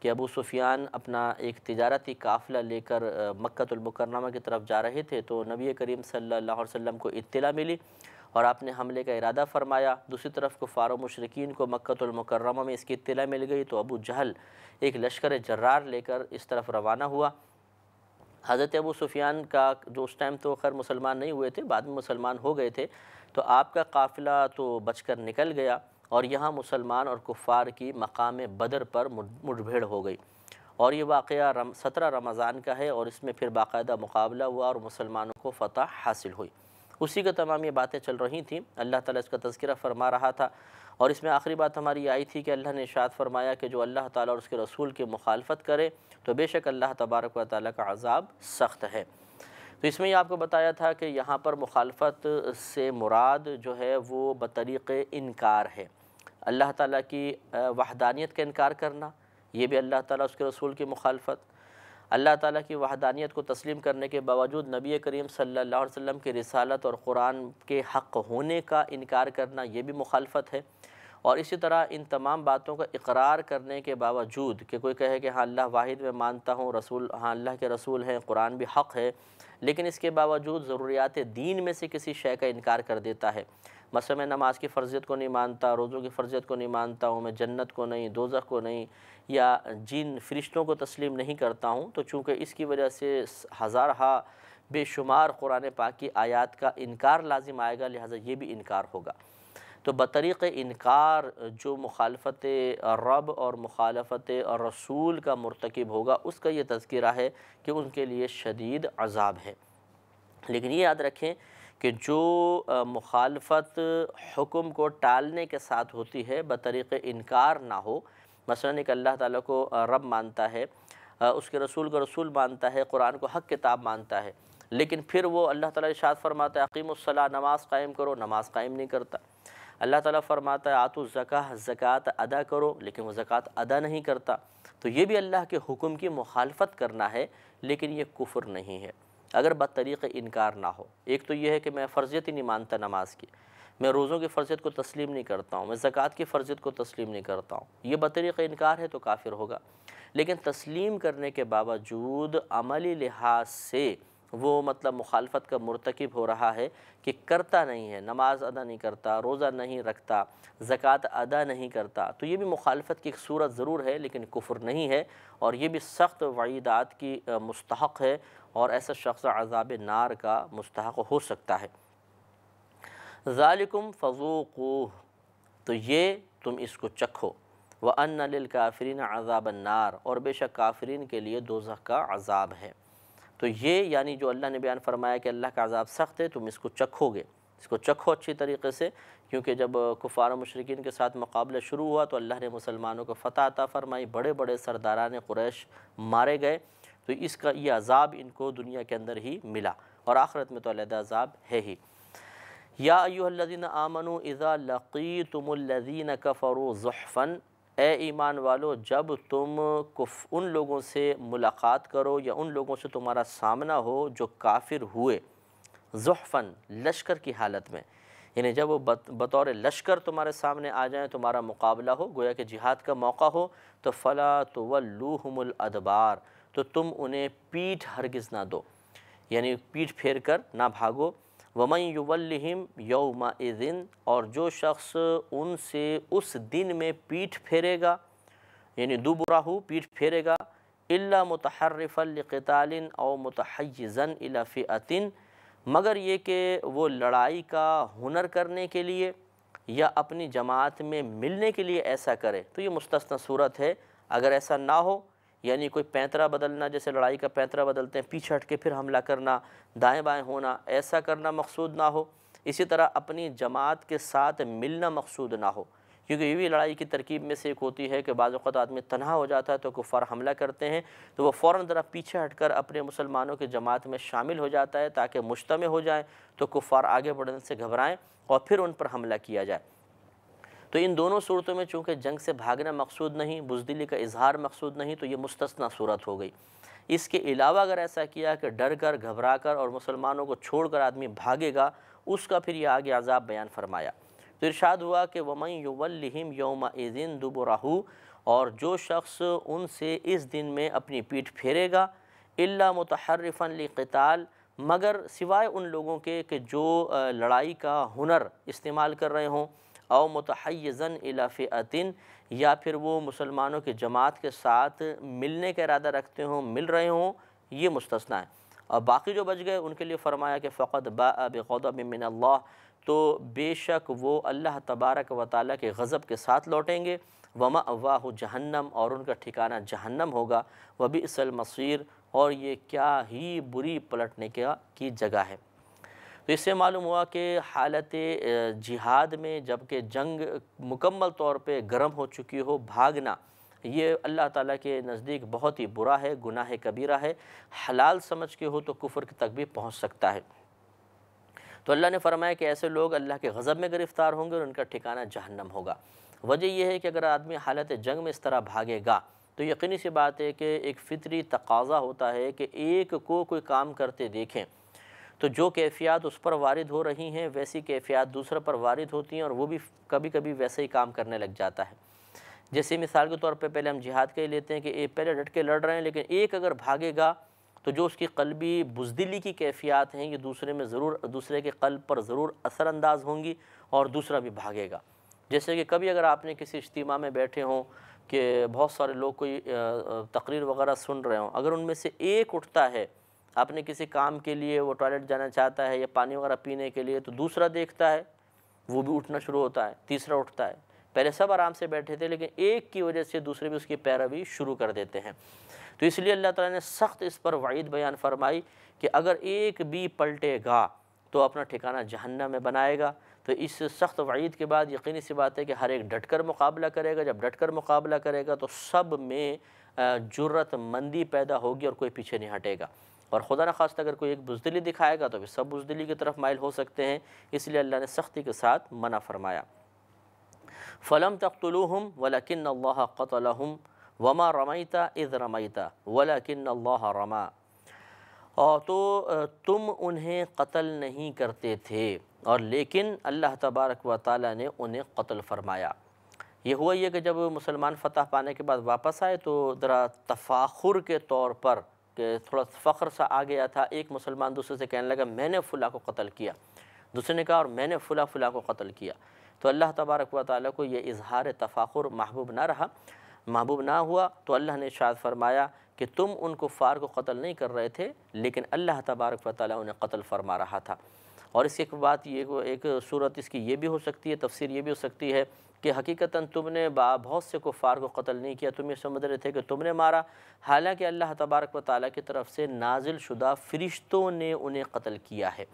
A: کہ ابو سفیان اپنا ایک تجارتی قافلہ لے کر مکہ المکرمہ کی طرف جا رہے تھے، تو نبی کریم صلی اللہ علیہ وسلم کو اطلاع ملی اور آپ نے حملے کا ارادہ فرمایا۔ دوسری طرف کفار و مشرکین کو مکہ المکرمہ میں اس کی اطلاع مل گئی تو ابو جہل ایک لشکر جرار لے کر اس طرف روانہ ہوا۔ حضرت ابو سفیان کا جو اس ٹائم تو خیر مسلمان نہیں ہوئے تھے، بعد میں مسلمان ہو گئے تھے، تو آپ کا قافلہ تو بچ کر نکل گیا، اور یہاں مسلمان اور کفار کی مقام بدر پر مٹبھیڑ ہو گئی، اور یہ واقعہ 17 رمضان کا ہے، اور اس میں پھر باقاعدہ مقابلہ ہوا اور مسلمانوں کو فتح حاصل ہوئی۔ اسی کا تمام یہ باتیں چل رہی تھیں، اللہ تعالیٰ اس کا تذکرہ فرما رہا تھا، اور اس میں آخری بات ہماری یہ آئی تھی کہ اللہ نے ارشاد فرمایا کہ جو اللہ تعالیٰ اور اس کے رسول کی مخالفت کرے تو بے شک اللہ تبارک و تعالیٰ کا عذاب سخت ہے۔ تو اس میں یہ آپ کو بتایا تھا کہ یہاں پر مخالفت سے مراد جو ہے وہ بطریق انکار ہے، اللہ تعالیٰ کی وحدانیت کا انکار کرنا، یہ بھی اللہ تعالیٰ اس کے رسول کی مخالفت، اللہ تعالیٰ کی وحدانیت کو تسلیم کرنے کے باوجود نبی کریم صلی اللہ علیہ وسلم کی رسالت اور قرآن کے حق ہونے کا انکار کرنا، یہ بھی مخالفت ہے۔ اور اسی طرح ان تمام باتوں کا اقرار کرنے کے باوجود کہ کوئی کہے کہ ہاں اللہ واحد میں مانتا ہوں، رسول ہاں اللہ کے رسول ہیں، قرآن بھی حق ہے، لیکن اس کے باوجود ضروریات دین میں سے کسی شے کا انکار کر دیتا ہے، مثلا میں نماز کی فرضیت کو نہیں مانتا، روزوں کی فرضیت کو نہیں مانتا ہوں، میں جنت کو نہیں، دوزخ کو نہیں، یا جن فرشتوں کو تسلیم نہیں کرتا ہوں، تو چونکہ اس کی وجہ سے ہزارہا بے شمار قرآن پاک کی آیات کا انکار لازم آئے گا، لہٰذا یہ بھی انکار ہوگا۔ تو بطریق انکار جو مخالفت رب اور مخالفت رسول کا مرتکب ہوگا، اس کا یہ تذکرہ ہے کہ ان کے لیے شدید عذاب ہے۔ لیکن یہ یاد رکھیں کہ جو مخالفت حکم کو ٹالنے کے ساتھ ہوتی ہے بطریق انکار نہ ہو، مثلا ایک اللہ تعالیٰ کو رب مانتا ہے، اس کے رسول کو رسول مانتا ہے، قرآن کو حق کتاب مانتا ہے، لیکن پھر وہ اللہ تعالیٰ ارشاد فرماتا ہے اقیموا الصلاۃ، نماز قائم کرو، نماز قائم نہیں کرتا۔ اللہ تعالیٰ فرماتا ہے آتوا الزکاۃ، زکوٰۃ ادا کرو، لیکن وہ زکوٰۃ ادا نہیں کرتا، تو یہ بھی اللہ کے حکم کی مخالفت کرنا ہے، لیکن یہ کفر نہیں ہے اگر بطریق انکار نہ ہو۔ ایک تو یہ ہے کہ میں فرضیت ہی نہیں مانتا نماز کی، میں روزوں کی فرضیت کو تسلیم نہیں کرتا ہوں، میں زکوٰۃ کی فرضیت کو تسلیم نہیں کرتا ہوں، یہ بطریق انکار ہے تو کافر ہوگا۔ لیکن تسلیم کرنے کے باوجود عملی لحاظ سے وہ مطلب مخالفت کا مرتکب ہو رہا ہے کہ کرتا نہیں ہے، نماز ادا نہیں کرتا، روزہ نہیں رکھتا، زکوٰۃ ادا نہیں کرتا، تو یہ بھی مخالفت کی ایک صورت ضرور ہے لیکن کفر نہیں ہے، اور یہ بھی سخت وعیدات کی مستحق ہے، اور ایسا شخص عذاب نار کا مستحق ہو سکتا ہے۔ ذالکم فذوقوہ، تو یہ تم اس کو چکھو، وَأَنَّ لِلْكَافِرِينَ عَذَابَ النَّارِ، اور بے شک کافرین کے لیے دوزخ کا عذاب ہے۔ تو یہ یعنی جو اللہ نے بیان فرمایا کہ اللہ کا عذاب سخت ہے، تم اس کو چکھو گے، اس کو چکھو اچھی طریقے سے، کیونکہ جب کفار و مشرکین کے ساتھ مقابلہ شروع ہوا تو اللہ نے مسلمانوں کو فتح عطا فرمائی، بڑے بڑے سرداران قریش مارے گئے، تو اس کا یہ عذاب ان کو دنیا کے اندر ہی ملا، اور آخرت میں تو علیحدہ عذاب ہے ہی۔ یا ایھا الذین آمنوا اذا لقیتم الذین کفروا زحفا، اے ایمان والو جب تم ان لوگوں سے ملاقات کرو یا ان لوگوں سے تمہارا سامنا ہو جو کافر ہوئے، زحفاً لشکر کی حالت میں، یعنی جب وہ بطور لشکر تمہارے سامنے آ جائیں، تمہارا مقابلہ ہو، گویا کہ جہاد کا موقع ہو، تو فلا تولوہم الادبار، تو تم انہیں پیٹھ ہرگز نہ دو، یعنی پیٹھ پھیر کر نہ بھاگو۔ وَمَن يُوَلِّهِمْ يَوْمَئِذٍ، اور جو شخص ان سے اس دن میں پیٹھ پھیرے گا، یعنی دبرہ پیٹھ پھیرے گا، إِلَّا مُتَحَرِّفًا لِقِتَالٍ أَوْ مُتَحَيِّزًا إِلَى فِئَةٍ، مگر یہ کہ وہ لڑائی کا ہنر کرنے کے لیے یا اپنی جماعت میں ملنے کے لیے ایسا کرے، تو یہ مستثنی صورت ہے۔ اگر ایسا نہ ہو، یعنی کوئی پینترا بدلنا، جیسے لڑائی کا پینترا بدلتے ہیں، پیچھے ہٹ کے پھر حملہ کرنا، دائیں بائیں ہونا، ایسا کرنا مقصود نہ ہو، اسی طرح اپنی جماعت کے ساتھ ملنا مقصود نہ ہو، کیونکہ یہ بھی لڑائی کی ترکیب میں سے ایک ہوتی ہے کہ بعض اوقات آدمی تنہا ہو جاتا ہے تو کفار حملہ کرتے ہیں، تو وہ فوراً ذرا پیچھے ہٹ کر اپنے مسلمانوں کی جماعت میں شامل ہو جاتا ہے تاکہ مجتمع ہو جائیں، تو کفار آگے بڑھنے سے گھبرائیں اور پھر ان پر حملہ کیا جائے۔ تو ان دونوں صورتوں میں چونکہ جنگ سے بھاگنا مقصود نہیں، بزدلی کا اظہار مقصود نہیں، تو یہ مستثنی صورت ہو گئی۔ اس کے علاوہ اگر ایسا کیا کہ ڈر کر، گھبرا کر اور مسلمانوں کو چھوڑ کر آدمی بھاگے گا، اس کا پھر یہ آگے عذاب بیان فرمایا۔ تو ارشاد ہوا کہ وَمَن يُوَلِّهِمْ يَوْمَئِذٍ دُبُرَهُ، اور جو شخص ان سے اس دن میں اپنی پیٹھ پھیرے گا، إِلَّا مُتَحَرِّفًا لِقِتَالٍ، مگر سوائے ان لوگوں کے کہ جو لڑائی کا ہنر استعمال کر رہے ہوں، او متحیزاً الی فئۃ، یا پھر وہ مسلمانوں کی جماعت کے ساتھ ملنے کا ارادہ رکھتے ہوں، مل رہے ہوں، یہ مستثنی ہے۔ اور باقی جو بچ گئے ان کے لیے فرمایا کہ فقد باء بغضب من اللہ، تو بے شک وہ اللہ تبارک و تعالیٰ کے غضب کے ساتھ لوٹیں گے، ومأواہ جہنم، اور ان کا ٹھکانہ جہنم ہوگا، وبئس المصیر، اور یہ کیا ہی بری پلٹنے کی جگہ ہے۔ تو اس سے معلوم ہوا کہ حالت جہاد میں جب کہ جنگ مکمل طور پہ گرم ہو چکی ہو، بھاگنا یہ اللہ تعالیٰ کے نزدیک بہت ہی برا ہے، گناہ کبیرہ ہے، حلال سمجھ کے ہو تو کفر تک بھی پہنچ سکتا ہے۔ تو اللہ نے فرمایا کہ ایسے لوگ اللہ کے غضب میں گرفتار ہوں گے اور ان کا ٹھکانہ جہنم ہوگا۔ وجہ یہ ہے کہ اگر آدمی حالت جنگ میں اس طرح بھاگے گا تو یقینی سی بات ہے کہ ایک فطری تقاضا ہوتا ہے کہ ایک کو کوئی کام کرتے دیکھیں تو جو کیفیات اس پر وارد ہو رہی ہیں ویسی کیفیات دوسرے پر وارد ہوتی ہیں، اور وہ بھی کبھی کبھی ویسے ہی کام کرنے لگ جاتا ہے۔ جیسے مثال کے طور پہ پہلے ہم جہاد کے لیتے ہیں کہ پہلے ڈٹ کے لڑ رہے ہیں، لیکن ایک اگر بھاگے گا تو جو اس کی قلبی بزدلی کی کیفیات ہیں یہ دوسرے کے قلب پر ضرور اثر انداز ہوں گی اور دوسرا بھی بھاگے گا۔ جیسے کہ کبھی اگر آپ نے کسی اجتماع میں بیٹھے ہوں کہ بہت سارے لوگ کوئی تقریر وغیرہ سن رہے ہوں، اگر ان میں سے ایک اٹھتا ہے اپنے کسی کام کے لیے، وہ ٹوائلٹ جانا چاہتا ہے یا پانی وغیرہ پینے کے لیے، تو دوسرا دیکھتا ہے وہ بھی اٹھنا شروع ہوتا ہے، تیسرا اٹھتا ہے۔ پہلے سب آرام سے بیٹھے تھے لیکن ایک کی وجہ سے دوسرے بھی اس کی پیروی شروع کر دیتے ہیں۔ تو اس لیے اللہ تعالیٰ نے سخت اس پر وعید بیان فرمائی کہ اگر ایک بھی پلٹے گا تو اپنا ٹھکانہ جہنم میں بنائے گا۔ تو اس سخت وعید کے بعد یقینی سی بات ہے کہ ہر ایک ڈٹ کر مقابلہ کرے گا۔ جب ڈٹ کر مقابلہ کرے گا تو سب میں جرأت مندی پیدا ہوگی اور کوئی پیچھے نہیں ہٹے گا، اور خدا نخواستہ اگر کوئی ایک بزدلی دکھائے گا تو پھر سب بزدلی کی طرف مائل ہو سکتے ہیں۔ اس لیے اللہ نے سختی کے ساتھ منع فرمایا۔ فَلَمْ تَقْتُلُوهُمْ وَلَكِنَّ اللَّهَ قَتَلَهُمْ وَمَا رَمَيْتَ إِذْ رَمَيْتَ وَلَكِنَّ اللَّهَ رَمَى۔ اور تو تم انہیں قتل نہیں کرتے تھے اور لیکن اللہ تبارک و تعالیٰ نے انہیں قتل فرمایا۔ یہ ہوا یہ کہ جب مسلمان فتح پانے کے بعد واپس آئے تو ذرا تفاخر کے طور پر کہ تھوڑا فخر سا آ گیا تھا، ایک مسلمان دوسرے سے کہنے لگا میں نے فلاں کو قتل کیا، دوسرے نے کہا اور میں نے فلاں کو قتل کیا۔ تو اللہ تبارک و تعالیٰ کو یہ اظہار تفاخر محبوب نہ رہا، محبوب نہ ہوا، تو اللہ نے ارشاد فرمایا کہ تم ان کفار کو قتل نہیں کر رہے تھے لیکن اللہ تبارک و تعالیٰ انہیں قتل فرما رہا تھا۔ اور اس ایک بات یہ ایک صورت اس کی یہ بھی ہو سکتی ہے، تفسیر یہ بھی ہو سکتی ہے کہ حقیقتاً تم نے بہت سے کفار کو قتل نہیں کیا، تم یہ سمجھ رہے تھے کہ تم نے مارا، حالانکہ اللہ تبارک و تعالیٰ کی طرف سے نازل شدہ فرشتوں نے انہیں قتل کیا ہے۔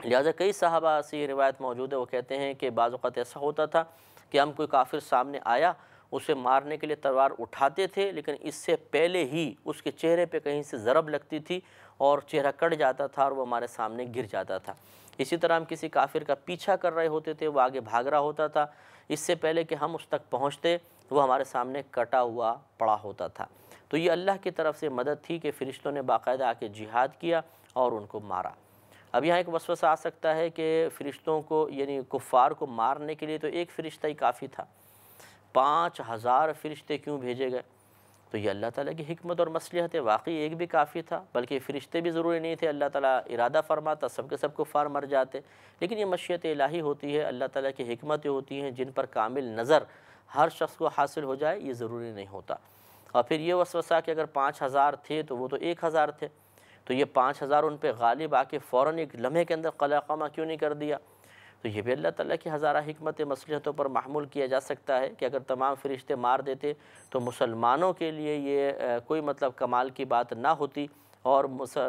A: لہٰذا کئی صحابہ سے یہ روایت موجود ہے، وہ کہتے ہیں کہ بعض اوقات ایسا ہوتا تھا کہ ہم کوئی کافر سامنے آیا، اسے مارنے کے لیے تلوار اٹھاتے تھے لیکن اس سے پہلے ہی اس کے چہرے پہ کہیں سے ضرب لگتی تھی اور چہرہ کٹ جاتا تھا اور وہ ہمارے سامنے گر جاتا تھا۔ اسی طرح ہم کسی کافر کا پیچھا کر رہے ہوتے تھے، وہ آگے بھاگ رہا ہوتا تھا، اس سے پہلے کہ ہم اس تک پہنچتے وہ ہمارے سامنے کٹا ہوا پڑا ہوتا تھا۔ تو یہ اللہ کی طرف سے مدد تھی کہ فرشتوں نے باقاعدہ آ کے جہاد کیا اور ان کو مارا۔ اب یہاں ایک وسوسہ آ سکتا ہے کہ فرشتوں کو یعنی کفار کو مارنے کے لیے تو ایک فرشتہ ہی کافی تھا، 5000 فرشتے کیوں بھیجے گئے؟ تو یہ اللہ تعالیٰ کی حکمت اور مصلحت ہے، واقعی ایک بھی کافی تھا، بلکہ فرشتے بھی ضروری نہیں تھے، اللہ تعالیٰ ارادہ فرماتا سب کے سب کفار مر جاتے، لیکن یہ مشیت الہی ہوتی ہے، اللہ تعالیٰ کی حکمتیں ہوتی ہیں جن پر کامل نظر ہر شخص کو حاصل ہو جائے یہ ضروری نہیں ہوتا۔ اور پھر یہ وسوسہ کہ اگر 5000 تھے تو وہ تو 1000 تھے، تو یہ 5000 ان پہ غالب آ کے فوراً ایک لمحے کے اندر قلع قمع کیوں نہیں کر دیا؟ تو یہ بھی اللہ تعالیٰ کی ہزارہ حکمت مصلحتوں پر محمول کیا جا سکتا ہے کہ اگر تمام فرشتے مار دیتے تو مسلمانوں کے لیے یہ کوئی مطلب کمال کی بات نہ ہوتی، اور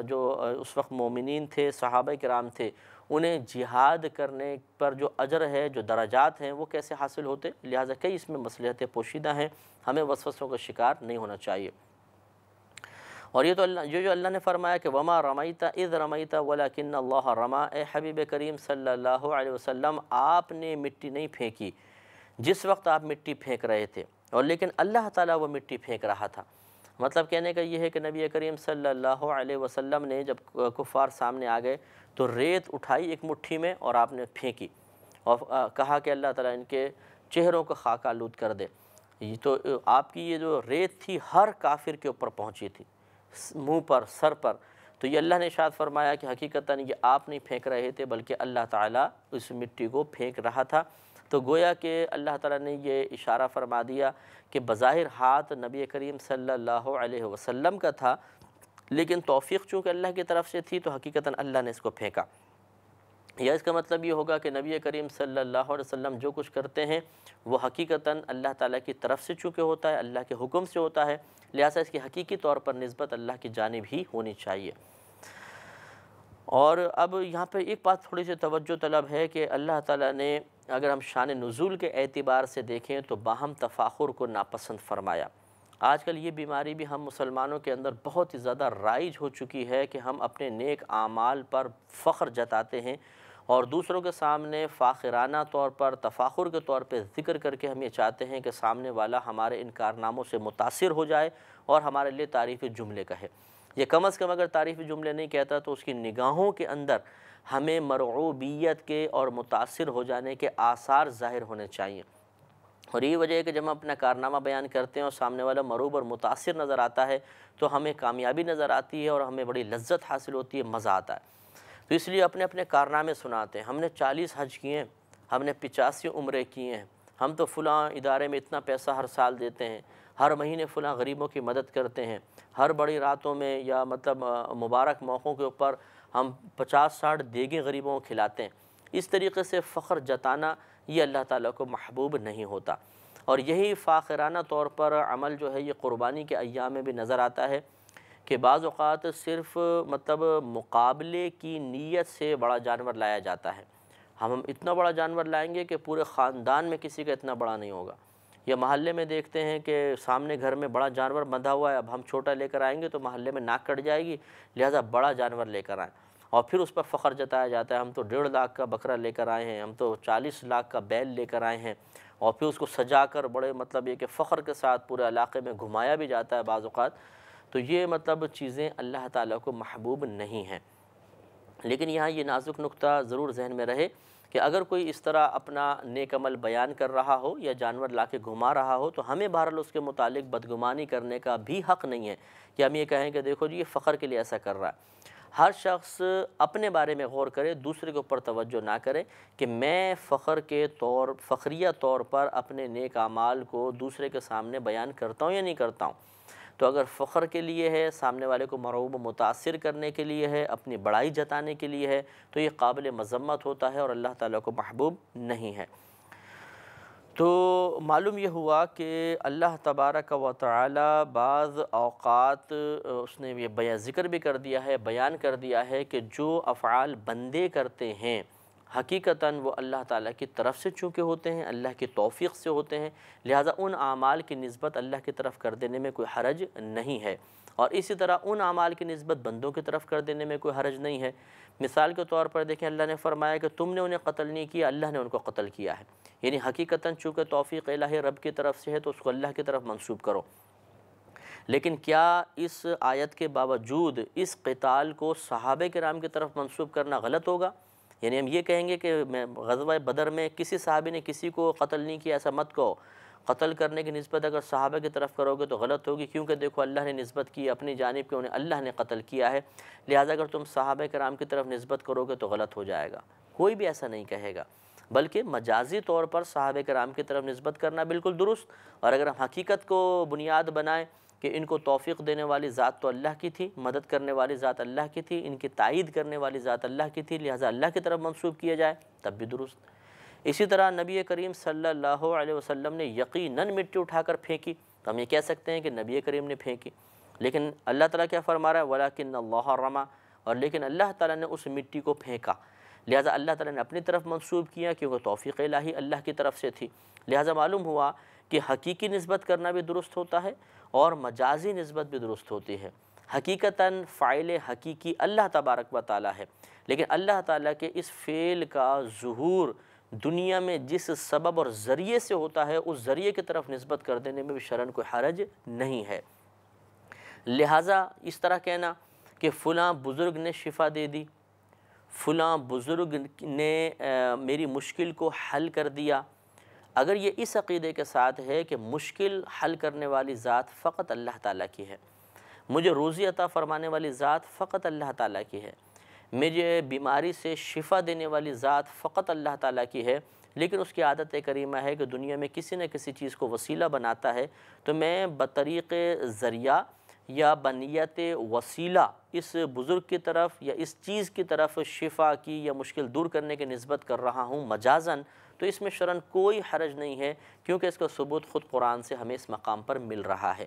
A: جو اس وقت مومنین تھے، صحابہ کرام تھے، انہیں جہاد کرنے پر جو اجر ہے، جو درجات ہیں، وہ کیسے حاصل ہوتے؟ لہٰذا کئی اس میں مصلحتیں پوشیدہ ہیں، ہمیں وسوسوں کا شکار نہیں ہونا چاہیے۔ اور یہ تو جو اللہ نے فرمایا کہ وما رمیت اذ رمیت ولکن اللہ رما، اے حبیب کریم صلی اللہ علیہ وسلم آپ نے مٹی نہیں پھینکی جس وقت آپ مٹی پھینک رہے تھے، اور لیکن اللہ تعالیٰ وہ مٹی پھینک رہا تھا۔ مطلب کہنے کا یہ ہے کہ نبی کریم صلی اللہ علیہ وسلم نے جب کفار سامنے آ گئے تو ریت اٹھائی ایک مٹھی میں اور آپ نے پھینکی اور کہا کہ اللہ تعالیٰ ان کے چہروں کو خاک آلود کر دے۔ تو آپ کی یہ جو ریت تھی ہر کافر کے اوپر پہنچی تھی، منہ پر، سر پر۔ تو یہ اللہ نے ارشاد فرمایا کہ حقیقتاً یہ آپ نہیں پھینک رہے تھے بلکہ اللہ تعالیٰ اس مٹی کو پھینک رہا تھا۔ تو گویا کہ اللہ تعالیٰ نے یہ اشارہ فرما دیا کہ بظاہر ہاتھ نبی کریم صلی اللہ علیہ وسلم کا تھا، لیکن توفیق چونکہ اللہ کی طرف سے تھی تو حقیقتاً اللہ نے اس کو پھینکا۔ یا اس کا مطلب یہ ہوگا کہ نبی کریم صلی اللہ علیہ وسلم جو کچھ کرتے ہیں وہ حقیقتاً اللہ تعالیٰ کی طرف سے چونکہ ہوتا ہے، اللہ کے حکم سے ہوتا ہے، لہٰذا اس کی حقیقی طور پر نسبت اللہ کی جانب ہی ہونی چاہیے۔ اور اب یہاں پہ ایک بات تھوڑی سی توجہ طلب ہے کہ اللہ تعالیٰ نے اگر ہم شان نزول کے اعتبار سے دیکھیں تو باہم تفاخر کو ناپسند فرمایا۔ آج کل یہ بیماری بھی ہم مسلمانوں کے اندر بہت ہی زیادہ رائج ہو چکی ہے کہ ہم اپنے نیک اعمال پر فخر جتاتے ہیں اور دوسروں کے سامنے فاخرانہ طور پر، تفاخر کے طور پہ ذکر کر کے ہم یہ چاہتے ہیں کہ سامنے والا ہمارے ان کارناموں سے متاثر ہو جائے اور ہمارے لیے تعریفی جملے کہے۔ یہ کم از کم اگر تعریفی جملے نہیں کہتا تو اس کی نگاہوں کے اندر ہمیں مرعوبیت کے اور متاثر ہو جانے کے آثار ظاہر ہونے چاہیے۔ اور یہ وجہ ہے کہ جب ہم اپنا کارنامہ بیان کرتے ہیں اور سامنے والا مروب اور متاثر نظر آتا ہے تو ہمیں کامیابی نظر آتی ہے اور ہمیں بڑی لذت حاصل ہوتی ہے، مزہ آتا ہے۔ تو اس لیے اپنے اپنے کارنامے سناتے ہیں، ہم نے 40 حج کیے ہیں، ہم نے 85 عمرے کیے ہیں، ہم تو فلاں ادارے میں اتنا پیسہ ہر سال دیتے ہیں، ہر مہینے فلاں غریبوں کی مدد کرتے ہیں، ہر بڑی راتوں میں یا مطلب مبارک موقعوں کے اوپر ہم 50-60 دیگیں غریبوں کو کھلاتے ہیں۔ اس طریقے سے فخر جتانا یہ اللہ تعالیٰ کو محبوب نہیں ہوتا، اور یہی فاخرانہ طور پر عمل جو ہے یہ قربانی کے ایام میں بھی نظر آتا ہے کہ بعض اوقات صرف مطلب مقابلے کی نیت سے بڑا جانور لایا جاتا ہے۔ ہم اتنا بڑا جانور لائیں گے کہ پورے خاندان میں کسی کا اتنا بڑا نہیں ہوگا، یا محلے میں دیکھتے ہیں کہ سامنے گھر میں بڑا جانور بندھا ہوا ہے، اب ہم چھوٹا لے کر آئیں گے تو محلے میں ناک کٹ جائے گی، لہٰذا بڑا جانور لے کر آئیں، اور پھر اس پر فخر جتایا جاتا ہے ہم تو 1.5 لاکھ کا بکرا لے کر آئے ہیں، ہم تو 40 لاکھ کا بیل لے کر آئے ہیں، اور پھر اس کو سجا کر بڑے مطلب یہ کہ فخر کے ساتھ پورے علاقے میں گھمایا بھی جاتا ہے بعض اوقات۔ تو یہ مطلب چیزیں اللہ تعالیٰ کو محبوب نہیں ہیں۔ لیکن یہاں یہ نازک نقطہ ضرور ذہن میں رہے کہ اگر کوئی اس طرح اپنا نیک عمل بیان کر رہا ہو یا جانور لا کے گھما رہا ہو تو ہمیں بہرحال اس کے متعلق بدگمانی کرنے کا بھی حق نہیں ہے کہ ہم یہ کہیں کہ دیکھو جی یہ فخر کے لیے ایسا کر رہا ہے۔ ہر شخص اپنے بارے میں غور کرے، دوسرے کے اوپر توجہ نہ کرے کہ میں فخریہ طور پر اپنے نیک اعمال کو دوسرے کے سامنے بیان کرتا ہوں یا نہیں کرتا ہوں۔ تو اگر فخر کے لیے ہے، سامنے والے کو مرعوب و متاثر کرنے کے لیے ہے، اپنی بڑائی جتانے کے لیے ہے، تو یہ قابل مذمت ہوتا ہے اور اللہ تعالیٰ کو محبوب نہیں ہے۔ تو معلوم یہ ہوا کہ اللہ تبارک و تعالی بعض اوقات اس نے یہ ذکر بھی کر دیا ہے، بیان کر دیا ہے کہ جو افعال بندے کرتے ہیں حقیقتاً وہ اللہ تعالیٰ کی طرف سے چونکہ ہوتے ہیں، اللہ کی توفیق سے ہوتے ہیں، لہٰذا ان اعمال کی نسبت اللہ کی طرف کر دینے میں کوئی حرج نہیں ہے، اور اسی طرح ان اعمال کی نسبت بندوں کی طرف کر دینے میں کوئی حرج نہیں ہے۔ مثال کے طور پر دیکھیں، اللہ نے فرمایا کہ تم نے انہیں قتل نہیں کیا، اللہ نے ان کو قتل کیا ہے، یعنی حقیقتاً چونکہ توفیق الہی رب کی طرف سے ہے تو اس کو اللہ کی طرف منسوب کرو۔ لیکن کیا اس آیت کے باوجود اس قتال کو صحابہ کرام کی طرف منسوب کرنا غلط ہوگا؟ یعنی ہم یہ کہیں گے کہ غزوہ بدر میں کسی صحابی نے کسی کو قتل نہیں کیا، ایسا مت کہو۔ قتل کرنے کی نسبت اگر صحابہ کی طرف کرو گے تو غلط ہوگی، کیونکہ دیکھو اللہ نے نسبت کی اپنی جانب کہ انہیں اللہ نے قتل کیا ہے، لہٰذا اگر تم صحابہ کرام کی طرف نسبت کرو گے تو غلط ہو جائے گا۔ کوئی بھی ایسا نہیں کہے گا، بلکہ مجازی طور پر صحابہ کرام کی طرف نسبت کرنا بالکل درست، اور اگر ہم حقیقت کو بنیاد بنائیں کہ ان کو توفیق دینے والی ذات تو اللہ کی تھی، مدد کرنے والی ذات اللہ کی تھی، ان کی تائید کرنے والی ذات اللہ کی تھی، لہٰذا اللہ کی طرف منسوب کیا جائے تب بھی درست۔ اسی طرح نبی کریم صلی اللہ علیہ وسلم نے یقیناً مٹی اٹھا کر پھینکی تو ہم یہ کہہ سکتے ہیں کہ نبی کریم نے پھینکی، لیکن اللہ تعالیٰ کیا فرما رہا ہے وَلَكِنَّ اللَّهَ رَمَى، اور لیکن اللہ تعالیٰ نے اس مٹی کو پھینکا، لہٰذا اللہ تعالیٰ نے اپنی طرف منسوب کیا کیونکہ توفیق الہی اللہ کی طرف سے تھی۔ لہٰذا معلوم ہوا کہ حقیقی نسبت کرنا بھی درست ہوتا ہے اور مجازی نسبت بھی درست ہوتی ہے۔ حقیقتاً فاعل حقیقی اللہ تبارک و تعالیٰ ہے، لیکن اللہ تعالیٰ کے اس فعل کا ظہور دنیا میں جس سبب اور ذریعے سے ہوتا ہے اس ذریعے کی طرف نسبت کر دینے میں بھی شرعاً کوئی حرج نہیں ہے۔ لہٰذا اس طرح کہنا کہ فلاں بزرگ نے شفا دے دی، فلاں بزرگ نے میری مشکل کو حل کر دیا، اگر یہ اس عقیدے کے ساتھ ہے کہ مشکل حل کرنے والی ذات فقط اللہ تعالیٰ کی ہے، مجھے روزی عطا فرمانے والی ذات فقط اللہ تعالیٰ کی ہے، مجھے بیماری سے شفا دینے والی ذات فقط اللہ تعالیٰ کی ہے، لیکن اس کی عادت کریمہ ہے کہ دنیا میں کسی نہ کسی چیز کو وسیلہ بناتا ہے، تو میں بطریق ذریعہ یا بنیت وسیلہ اس بزرگ کی طرف یا اس چیز کی طرف شفا کی یا مشکل دور کرنے کی نسبت کر رہا ہوں مجازاً، تو اس میں شرعاً کوئی حرج نہیں ہے، کیونکہ اس کا ثبوت خود قرآن سے ہمیں اس مقام پر مل رہا ہے۔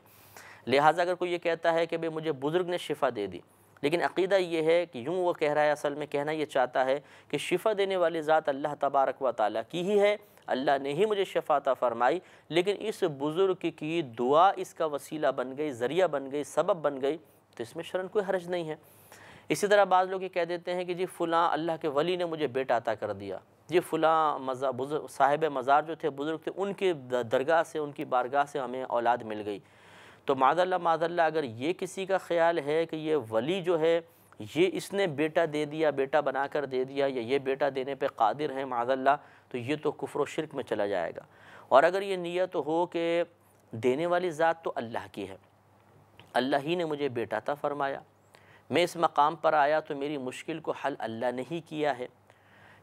A: لہٰذا اگر کوئی یہ کہتا ہے کہ مجھے بزرگ نے شفا دے دی، لیکن عقیدہ یہ ہے کہ یوں وہ کہہ رہا ہے، اصل میں کہنا یہ چاہتا ہے کہ شفا دینے والی ذات اللہ تبارک و تعالیٰ کی ہی ہے، اللہ نے ہی مجھے شفا عطا فرمائی، لیکن اس بزرگ کی دعا اس کا وسیلہ بن گئی، ذریعہ بن گئی، سبب بن گئی، تو اس میں شرعاً کوئی حرج نہیں ہے۔ اسی طرح بعض لوگ یہ کہہ دیتے ہیں کہ جی فلاں اللہ کے ولی نے مجھے بیٹا عطا کر دیا، جی فلاں صاحب مزار جو تھے بزرگ تھے، ان کی درگاہ سے ان کی بارگاہ سے ہمیں اولاد مل گئی۔ تو معاذ اللہ اگر یہ کسی کا خیال ہے کہ یہ ولی جو ہے یہ اس نے بیٹا دے دیا، بیٹا بنا کر دے دیا، یا یہ بیٹا دینے پہ قادر ہے معاذ اللہ، تو یہ تو کفر و شرک میں چلا جائے گا۔ اور اگر یہ نیت ہو کہ دینے والی ذات تو اللہ کی ہے، اللہ ہی نے مجھے بیٹا عطا فرمایا، میں اس مقام پر آیا تو میری مشکل کو حل اللہ نے ہی کیا ہے،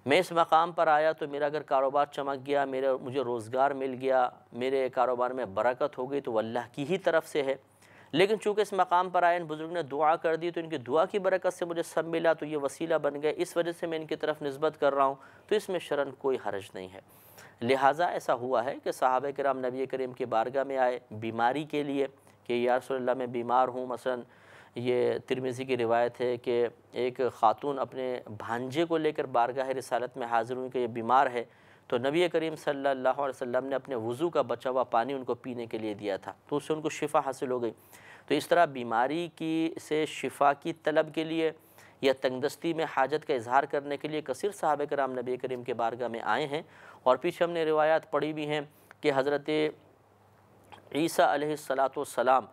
A: میں اس مقام پر آیا تو میرا اگر کاروبار چمک گیا، مجھے روزگار مل گیا، میرے کاروبار میں برکت ہو گئی تو وہ اللہ کی ہی طرف سے ہے، لیکن چونکہ اس مقام پر آئے ان بزرگ نے دعا کر دی تو ان کی دعا کی برکت سے مجھے سب ملا، تو یہ وسیلہ بن گئے، اس وجہ سے میں ان کی طرف نسبت کر رہا ہوں، تو اس میں شرعاً کوئی حرج نہیں ہے۔ لہٰذا ایسا ہوا ہے کہ صحابہ کرام نبی کریم کی بارگاہ میں آئے بیماری کے لیے کہ یا رسول اللہ میں بیمار ہوں۔ مثلا یہ ترمذی کی روایت ہے کہ ایک خاتون اپنے بھانجے کو لے کر بارگاہ رسالت میں حاضر ہوئی کہ یہ بیمار ہے، تو نبی کریم صلی اللہ علیہ وسلم نے اپنے وضو کا بچا ہوا پانی ان کو پینے کے لیے دیا تھا، تو اس سے ان کو شفا حاصل ہو گئی۔ تو اس طرح بیماری سے شفا کی طلب کے لیے یا تنگدستی میں حاجت کا اظہار کرنے کے لیے کثیر صحابہ کرام نبی کریم کے بارگاہ میں آئے ہیں، اور پیچھے ہم نے روایات پڑھی بھی ہیں کہ حضرت عیسیٰ علیہ السلام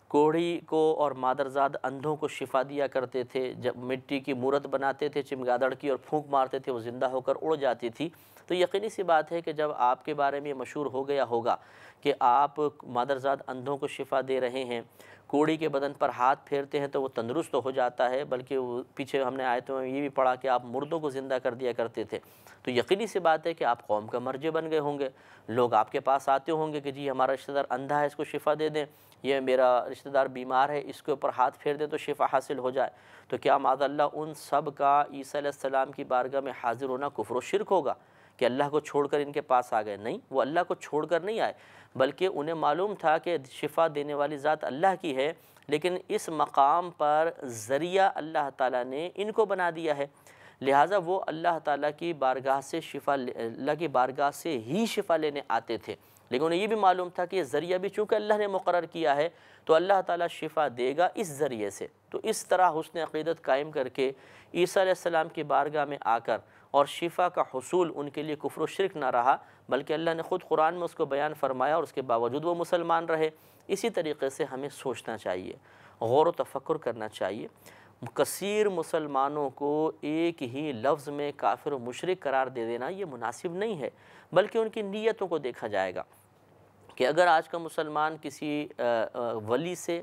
A: کوڑھی کو اور مادرزاد اندھوں کو شفا دیا کرتے تھے، جب مٹی کی مورت بناتے تھے چمگادڑ کی اور پھونک مارتے تھے وہ زندہ ہو کر اڑ جاتی تھی۔ تو یقینی سی بات ہے کہ جب آپ کے بارے میں یہ مشہور ہو گیا ہوگا کہ آپ مادرزاد اندھوں کو شفا دے رہے ہیں، کوڑی کے بدن پر ہاتھ پھیرتے ہیں تو وہ تندرست ہو جاتا ہے، بلکہ پیچھے ہم نے آیتوں میں یہ بھی پڑھا کہ آپ مردوں کو زندہ کر دیا کرتے تھے، تو یقینی سی بات ہے کہ آپ قوم کا مرجع بن گئے ہوں گے۔ لوگ آپ کے پاس آتے ہوں گے کہ جی ہمارا رشتہ دار اندھا ہے، اس کو شفا دے دیں، یہ میرا رشتہ دار بیمار ہے، اس کے اوپر ہاتھ پھیر دیں تو شفا حاصل ہو جائے۔ تو کیا معاذ اللہ ان سب کا عیسیٰ علیہ السلام کی بارگاہ میں حاضر ہونا کفر و شرک ہوگا کہ اللہ کو چھوڑ کر ان کے پاس آ گئے؟ نہیں، وہ اللہ کو چھوڑ کر نہیں آئے، بلکہ انہیں معلوم تھا کہ شفا دینے والی ذات اللہ کی ہے، لیکن اس مقام پر ذریعہ اللہ تعالیٰ نے ان کو بنا دیا ہے، لہٰذا وہ اللہ تعالیٰ کی بارگاہ سے اللہ کی بارگاہ سے ہی شفا لینے آتے تھے، لیکن انہیں یہ بھی معلوم تھا کہ یہ ذریعہ بھی چونکہ اللہ نے مقرر کیا ہے تو اللہ تعالیٰ شفا دے گا اس ذریعے سے۔ تو اس طرح حسن عقیدت قائم کر کے عیسیٰ علیہ السلام کی بارگاہ میں آ کر اور شفا کا حصول ان کے لیے کفر و شرک نہ رہا، بلکہ اللہ نے خود قرآن میں اس کو بیان فرمایا اور اس کے باوجود وہ مسلمان رہے۔ اسی طریقے سے ہمیں سوچنا چاہیے، غور و تفکر کرنا چاہیے۔ کثیر مسلمانوں کو ایک ہی لفظ میں کافر و مشرک قرار دے دینا یہ مناسب نہیں ہے، بلکہ ان کی نیتوں کو دیکھا جائے گا کہ اگر آج کا مسلمان کسی ولی سے،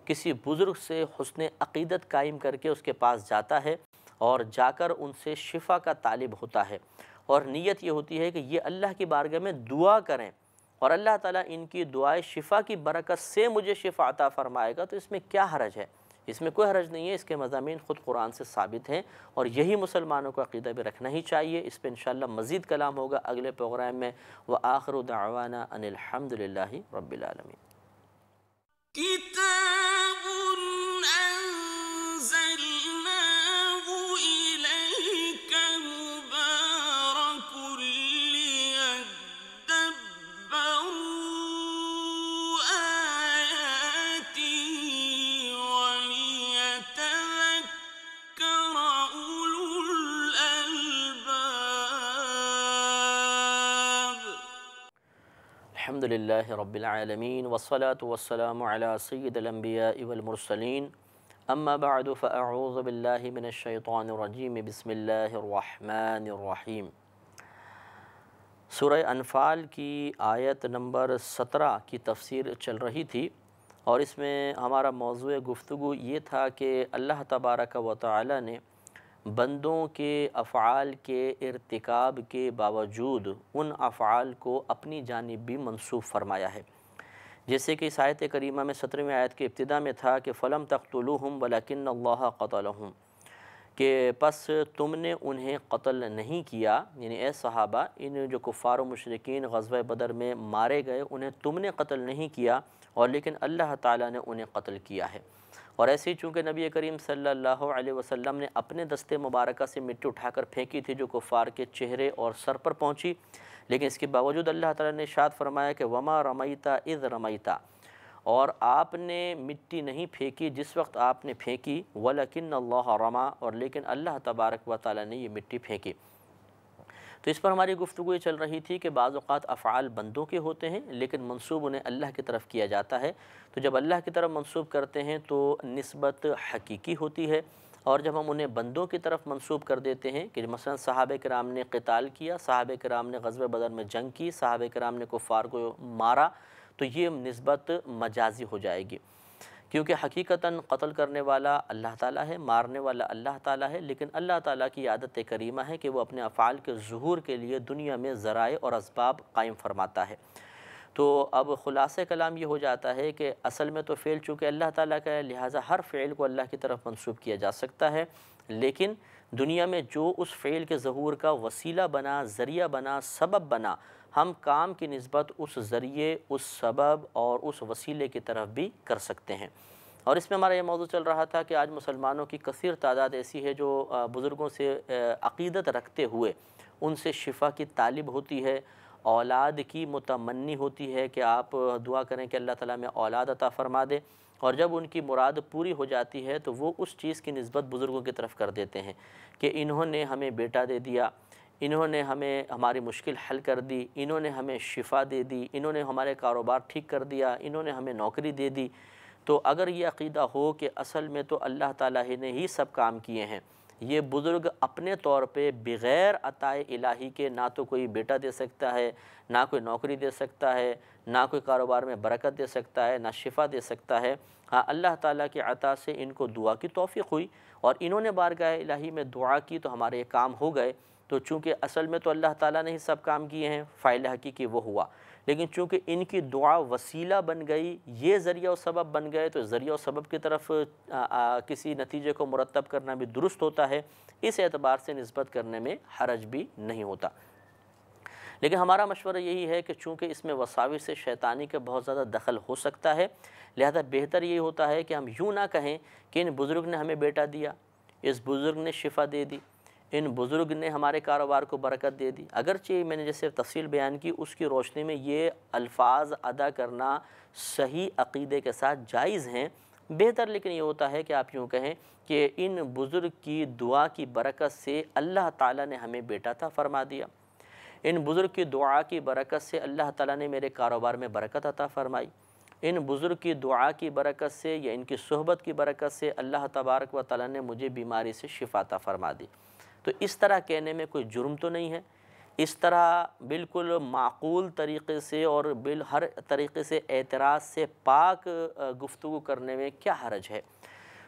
A: کسی بزرگ سے حسن عقیدت قائم کر کے اس کے پاس جاتا ہے اور جا کر ان سے شفا کا طالب ہوتا ہے، اور نیت یہ ہوتی ہے کہ یہ اللہ کی بارگاہ میں دعا کریں اور اللہ تعالیٰ ان کی دعائے شفا کی برکت سے مجھے شفا عطا فرمائے گا، تو اس میں کیا حرج ہے؟ اس میں کوئی حرج نہیں ہے، اس کے مضامین خود قرآن سے ثابت ہیں، اور یہی مسلمانوں کا عقیدہ بھی رکھنا ہی چاہیے۔ اس پہ انشاءاللہ مزید کلام ہوگا اگلے پروگرام میں۔ وآخر دعوانا ان الحمدللہ رب العالمین۔
B: كتاب أنزلناه إليك مبارك ليدبروا آياته وليتذكر أولو الألباب۔
A: الحمد للہ رب العالمین والصلاة والسلام علی سید الانبیاء والمرسلین، اما بعد فاعوذ باللہ من الشیطان الرجیم، بسم اللہ الرحمن الرحیم۔ سورہ انفال کی آیت نمبر 17 کی تفسیر چل رہی تھی، اور اس میں ہمارا موضوع گفتگو یہ تھا کہ اللہ تبارک و تعالی نے بندوں کے افعال کے ارتکاب کے باوجود ان افعال کو اپنی جانب بھی منسوب فرمایا ہے، جیسے کہ اس آیت کریمہ میں 17ویں آیت کے ابتدا میں تھا کہ فَلَمْ تَقْتُلُوهُمْ وَلَكِنَّ اللَّهَ قَتَلَهُمْ، کہ پس تم نے انہیں قتل نہیں کیا، یعنی اے صحابہ ان جو کفار و مشرکین غزوہ بدر میں مارے گئے انہیں تم نے قتل نہیں کیا، اور لیکن اللہ تعالیٰ نے انہیں قتل کیا ہے۔ اور ایسے ہی چونکہ نبی کریم صلی اللہ علیہ وسلم نے اپنے دست مبارکہ سے مٹی اٹھا کر پھینکی تھی جو کفار کے چہرے اور سر پر پہنچی، لیکن اس کے باوجود اللہ تعالیٰ نے ارشاد فرمایا کہ وَمَا رَمَيْتَ إِذْ رَمَيْتَ، اور آپ نے مٹی نہیں پھینکی جس وقت آپ نے پھینکی، وَلَكِنَّ اللَّهَ رَمَى، اور لیکن اللہ تبارک و تعالیٰ نے یہ مٹی پھینکی۔ تو اس پر ہماری گفتگو یہ چل رہی تھی کہ بعض اوقات افعال بندوں کے ہوتے ہیں لیکن منسوب انہیں اللہ کی طرف کیا جاتا ہے، تو جب اللہ کی طرف منسوب کرتے ہیں تو نسبت حقیقی ہوتی ہے، اور جب ہم انہیں بندوں کی طرف منسوب کر دیتے ہیں کہ مثلا صحابہ کرام نے قتال کیا، صحابہ کرام نے غزوہ بدر میں جنگ کی، صحابہ کرام نے کفار کو مارا، تو یہ نسبت مجازی ہو جائے گی، کیونکہ حقیقتاً قتل کرنے والا اللہ تعالیٰ ہے، مارنے والا اللہ تعالیٰ ہے، لیکن اللہ تعالیٰ کی عادت کریمہ ہے کہ وہ اپنے افعال کے ظہور کے لیے دنیا میں ذرائع اور اسباب قائم فرماتا ہے۔ تو اب خلاصہ کلام یہ ہو جاتا ہے کہ اصل میں تو فعل چونکہ اللہ تعالیٰ کا ہے، لہٰذا ہر فعل کو اللہ کی طرف منسوب کیا جا سکتا ہے، لیکن دنیا میں جو اس فعل کے ظہور کا وسیلہ بنا، ذریعہ بنا، سبب بنا، ہم کام کی نسبت اس ذریعے، اس سبب اور اس وسیلے کی طرف بھی کر سکتے ہیں۔ اور اس میں ہمارا یہ موضوع چل رہا تھا کہ آج مسلمانوں کی کثیر تعداد ایسی ہے جو بزرگوں سے عقیدت رکھتے ہوئے ان سے شفا کی طالب ہوتی ہے، اولاد کی متمنی ہوتی ہے کہ آپ دعا کریں کہ اللہ تعالیٰ میں اولاد عطا فرما دے، اور جب ان کی مراد پوری ہو جاتی ہے تو وہ اس چیز کی نسبت بزرگوں کی طرف کر دیتے ہیں کہ انہوں نے ہمیں بیٹا دے دیا، انہوں نے ہمیں ہماری مشکل حل کر دی، انہوں نے ہمیں شفا دے دی، انہوں نے ہمارے کاروبار ٹھیک کر دیا، انہوں نے ہمیں نوکری دے دی۔ تو اگر یہ عقیدہ ہو کہ اصل میں تو اللہ تعالیٰ ہی نے ہی سب کام کیے ہیں، یہ بزرگ اپنے طور پہ بغیر عطائے الہی کے نہ تو کوئی بیٹا دے سکتا ہے، نہ کوئی نوکری دے سکتا ہے، نہ کوئی کاروبار میں برکت دے سکتا ہے، نہ شفا دے سکتا ہے، ہاں اللہ تعالیٰ کی عطا سے ان کو دعا کی توفیق ہوئی اور انہوں نے بارگاہ الہی میں دعا کی تو ہمارے یہ کام ہو گئے۔ تو چونکہ اصل میں تو اللہ تعالیٰ نے ہی سب کام کیے ہیں، فاعل حقیقی وہ ہوا، لیکن چونکہ ان کی دعا وسیلہ بن گئی، یہ ذریعہ و سبب بن گئے، تو ذریعہ و سبب کی طرف کسی نتیجے کو مرتب کرنا بھی درست ہوتا ہے، اس اعتبار سے نسبت کرنے میں حرج بھی نہیں ہوتا۔ لیکن ہمارا مشورہ یہی ہے کہ چونکہ اس میں وساوس شیطانی کا بہت زیادہ دخل ہو سکتا ہے، لہذا بہتر یہ ہوتا ہے کہ ہم یوں نہ کہیں کہ ان بزرگ نے ہمیں بیٹا دیا، اس بزرگ نے شفا دے دی، ان بزرگ نے ہمارے کاروبار کو برکت دے دی۔ اگرچہ میں نے جیسے تفصیل بیان کی اس کی روشنی میں یہ الفاظ ادا کرنا صحیح عقیدے کے ساتھ جائز ہیں، بہتر لیکن یہ ہوتا ہے کہ آپ یوں کہیں کہ ان بزرگ کی دعا کی برکت سے اللہ تعالیٰ نے ہمیں بیٹا عطا فرما دیا، ان بزرگ کی دعا کی برکت سے اللہ تعالیٰ نے میرے کاروبار میں برکت عطا فرمائی، ان بزرگ کی دعا کی برکت سے یا ان کی صحبت کی برکت سے اللہ تبارک و تعالیٰ نے مجھے بیماری سے شفا عطا فرما دی۔ تو اس طرح کہنے میں کوئی جرم تو نہیں ہے، اس طرح بالکل معقول طریقے سے اور ہر طریقے سے اعتراض سے پاک گفتگو کرنے میں کیا حرج ہے۔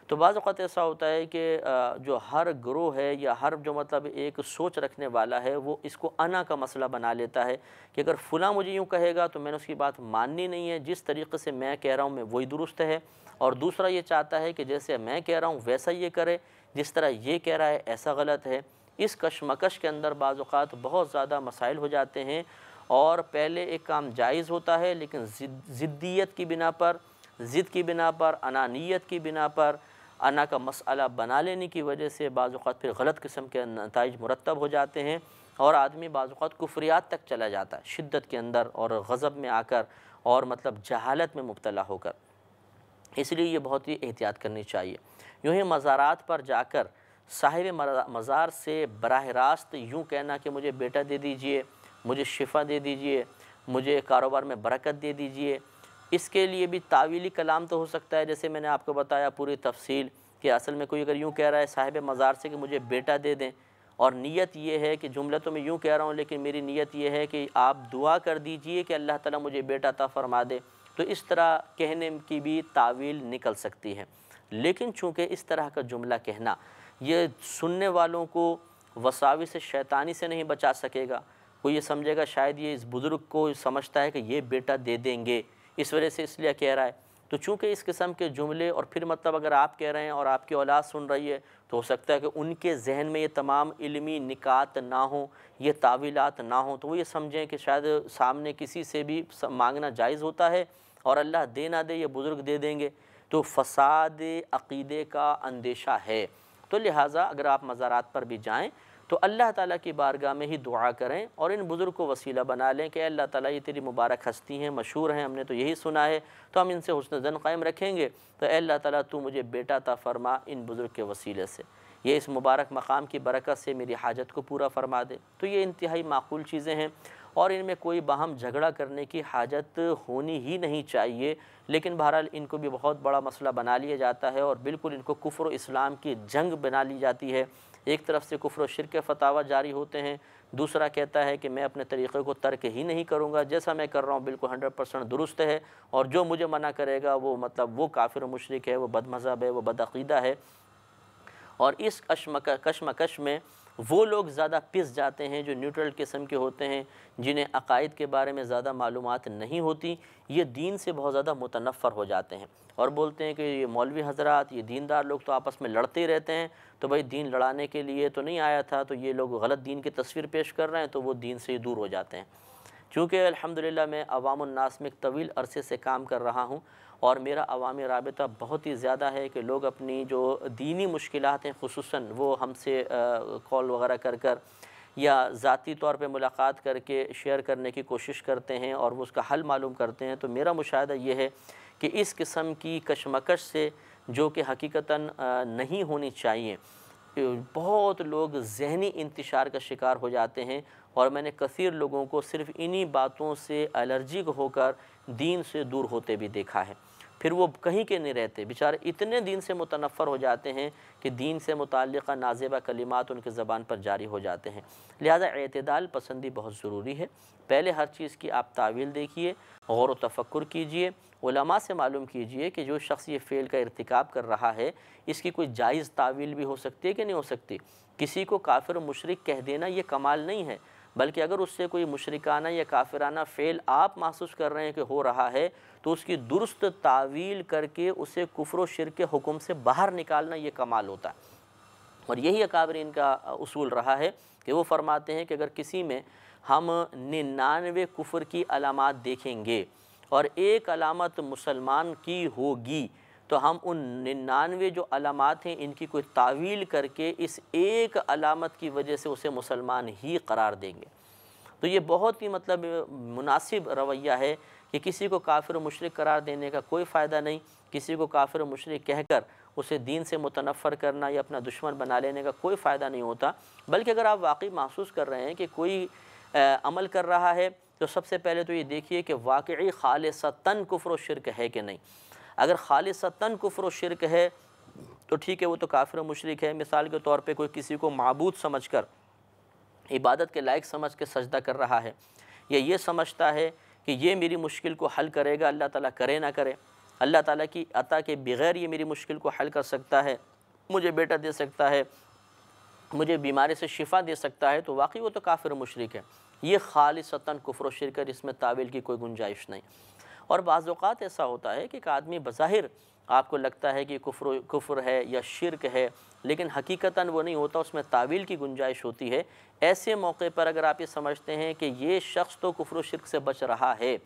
A: تو بعض اوقات ایسا ہوتا ہے کہ جو ہر گروہ ہے یا ہر جو مطلب ایک سوچ رکھنے والا ہے وہ اس کو انا کا مسئلہ بنا لیتا ہے کہ اگر فلاں مجھے یوں کہے گا تو میں نے اس کی بات ماننی نہیں ہے، جس طریقے سے میں کہہ رہا ہوں میں وہی درست ہے، اور دوسرا یہ چاہتا ہے کہ جیسے میں کہہ رہا ہوں ویسا یہ کرے، جس طرح یہ کہہ رہا ہے ایسا غلط ہے۔ اس کشمکش کے اندر بعض اوقات بہت زیادہ مسائل ہو جاتے ہیں، اور پہلے ایک کام جائز ہوتا ہے لیکن ضدیت کی بنا پر، ضد کی بنا پر، انانیت کی بنا پر، انا کا مسئلہ بنا لینے کی وجہ سے بعض اوقات پھر غلط قسم کے نتائج مرتب ہو جاتے ہیں، اور آدمی بعض اوقات کفریات تک چلا جاتا ہے شدت کے اندر اور غضب میں آ کر اور مطلب جہالت میں مبتلا ہو کر۔ اس لیے یہ بہت ہی احتیاط کرنی چاہیے۔ یوں ہی مزارات پر جا کر صاحب مزار سے براہ راست یوں کہنا کہ مجھے بیٹا دے دیجئے، مجھے شفا دے دیجئے، مجھے کاروبار میں برکت دے دیجئے، اس کے لیے بھی تعویلی کلام تو ہو سکتا ہے، جیسے میں نے آپ کو بتایا پوری تفصیل کہ اصل میں کوئی اگر یوں کہہ رہا ہے صاحب مزار سے کہ مجھے بیٹا دے دیں، اور نیت یہ ہے کہ جملہ تو میں یوں کہہ رہا ہوں لیکن میری نیت یہ ہے کہ آپ دعا کر دیجئے کہ اللہ تعالیٰ مجھے بیٹا عطا فرما دے، تو اس طرح کہنے کی بھی تعویل نکل سکتی ہے۔ لیکن چونکہ اس طرح کا جملہ کہنا یہ سننے والوں کو وساوس شیطانی سے نہیں بچا سکے گا، کوئی یہ سمجھے گا شاید یہ اس بزرگ کو سمجھتا ہے کہ یہ بیٹا دے دیں گے، اس وجہ سے اس لیے کہہ رہا ہے۔ تو چونکہ اس قسم کے جملے اور پھر مطلب اگر آپ کہہ رہے ہیں اور آپ کی اولاد سن رہی ہے تو ہو سکتا ہے کہ ان کے ذہن میں یہ تمام علمی نکات نہ ہوں، یہ تعویلات نہ ہوں، تو وہ یہ سمجھیں کہ شاید سامنے کسی سے بھی مانگنا جائز ہوتا ہے اور اللہ دے نہ دے یہ بزرگ دے دیں گے، تو فساد عقیدے کا اندیشہ ہے۔ تو لہٰذا اگر آپ مزارات پر بھی جائیں تو اللہ تعالیٰ کی بارگاہ میں ہی دعا کریں اور ان بزرگ کو وسیلہ بنا لیں کہ اے اللہ تعالیٰ یہ تیری مبارک ہستی ہیں، مشہور ہیں، ہم نے تو یہی سنا ہے، تو ہم ان سے حسن ظن قائم رکھیں گے، تو اے اللہ تعالیٰ تو مجھے بیٹا عطا فرما ان بزرگ کے وسیلے سے، یہ اس مبارک مقام کی برکت سے میری حاجت کو پورا فرما دے۔ تو یہ انتہائی معقول چیزیں ہیں، اور ان میں کوئی باہم جھگڑا کرنے کی حاجت ہونی ہی نہیں چاہیے، لیکن بہرحال ان کو بھی بہت بڑا مسئلہ بنا لیا جاتا ہے اور بالکل ان کو کفر و اسلام کی جنگ بنا لی جاتی ہے۔ ایک طرف سے کفر و شرک کے فتاویٰ جاری ہوتے ہیں، دوسرا کہتا ہے کہ میں اپنے طریقے کو ترک ہی نہیں کروں گا، جیسا میں کر رہا ہوں بالکل 100% درست ہے، اور جو مجھے منع کرے گا وہ وہ کافر و مشرک ہے، وہ بد مذہب ہے، وہ بد عقیدہ ہے۔ اور اس کشمکش میں وہ لوگ زیادہ پس جاتے ہیں جو نیوٹرل قسم کے ہوتے ہیں، جنہیں عقائد کے بارے میں زیادہ معلومات نہیں ہوتی، یہ دین سے بہت زیادہ متنفر ہو جاتے ہیں اور بولتے ہیں کہ یہ مولوی حضرات، یہ دیندار لوگ تو آپس میں لڑتے ہی رہتے ہیں، تو بھائی دین لڑانے کے لیے تو نہیں آیا تھا، تو یہ لوگ غلط دین کی تصویر پیش کر رہے ہیں، تو وہ دین سے ہی دور ہو جاتے ہیں۔ چونکہ الحمدللہ میں عوام الناس میں ایک طویل عرصے سے کام کر رہا ہوں اور میرا عوامی رابطہ بہت ہی زیادہ ہے کہ لوگ اپنی جو دینی مشکلات ہیں خصوصاً وہ ہم سے کال وغیرہ کر یا ذاتی طور پہ ملاقات کر کے شیئر کرنے کی کوشش کرتے ہیں اور وہ اس کا حل معلوم کرتے ہیں۔ تو میرا مشاہدہ یہ ہے کہ اس قسم کی کشمکش سے جو کہ حقیقتاً نہیں ہونی چاہیے، بہت لوگ ذہنی انتشار کا شکار ہو جاتے ہیں، اور میں نے کثیر لوگوں کو صرف انہی باتوں سے الرجک ہو کر دین سے دور ہوتے بھی دیکھا ہے۔ پھر وہ کہیں کے نہیں رہتے، بیچارے اتنے دین سے متنفر ہو جاتے ہیں کہ دین سے متعلقہ نازیبہ کلمات ان کے زبان پر جاری ہو جاتے ہیں۔ لہذا اعتدال پسندی بہت ضروری ہے۔ پہلے ہر چیز کی آپ تعویل دیکھیے، غور و تفکر کیجئے، علماء سے معلوم کیجئے کہ جو شخص یہ فعل کا ارتکاب کر رہا ہے اس کی کوئی جائز تعویل بھی ہو سکتی ہے کہ نہیں ہو سکتی۔ کسی کو کافر و مشرک کہہ دینا یہ کمال نہیں ہے، بلکہ اگر اس سے کوئی مشرکانہ یا کافرانہ فعل آپ محسوس کر رہے ہیں کہ ہو رہا ہے تو اس کی درست تعویل کر کے اسے کفر و شرک کے حکم سے باہر نکالنا یہ کمال ہوتا ہے۔ اور یہی اکابرین کا اصول رہا ہے کہ وہ فرماتے ہیں کہ اگر کسی میں ہم 99 کفر کی علامات دیکھیں گے اور ایک علامت مسلمان کی ہوگی تو ہم ان 99 جو علامات ہیں ان کی کوئی تعویل کر کے اس ایک علامت کی وجہ سے اسے مسلمان ہی قرار دیں گے۔ تو یہ بہت ہی مناسب رویہ ہے کہ کسی کو کافر و مشرک قرار دینے کا کوئی فائدہ نہیں، کسی کو کافر و مشرک کہہ کر اسے دین سے متنفر کرنا یا اپنا دشمن بنا لینے کا کوئی فائدہ نہیں ہوتا، بلکہ اگر آپ واقعی محسوس کر رہے ہیں کہ کوئی عمل کر رہا ہے تو سب سے پہلے تو یہ دیکھیے کہ واقعی خالصتاً کفر و شرک ہے کہ نہیں۔ اگر خالصتاً کفر و شرک ہے تو ٹھیک ہے، وہ تو کافر و مشرک ہے۔ مثال کے طور پہ کوئی کسی کو معبود سمجھ کر، عبادت کے لائق سمجھ کے سجدہ کر رہا ہے، یا یہ سمجھتا ہے کہ یہ میری مشکل کو حل کرے گا، اللہ تعالیٰ کرے نہ کرے، اللہ تعالیٰ کی عطا کے بغیر یہ میری مشکل کو حل کر سکتا ہے، مجھے بیٹا دے سکتا ہے، مجھے بیماری سے شفا دے سکتا ہے، تو واقعی وہ تو کافر و مشرک ہے۔ یہ خالصتاً کفر و شرک ہے، جس میں تعویل کی کوئی گنجائش نہیں۔ اور بعض اوقات ایسا ہوتا ہے کہ ایک آدمی بظاہر آپ کو لگتا ہے کہ کفر ہے یا شرک ہے، لیکن حقیقتاً وہ نہیں ہوتا، اس میں تعویل کی گنجائش ہوتی ہے۔ ایسے موقع پر اگر آپ یہ سمجھتے ہیں کہ یہ شخص تو کفر و شرک سے بچ رہا ہے،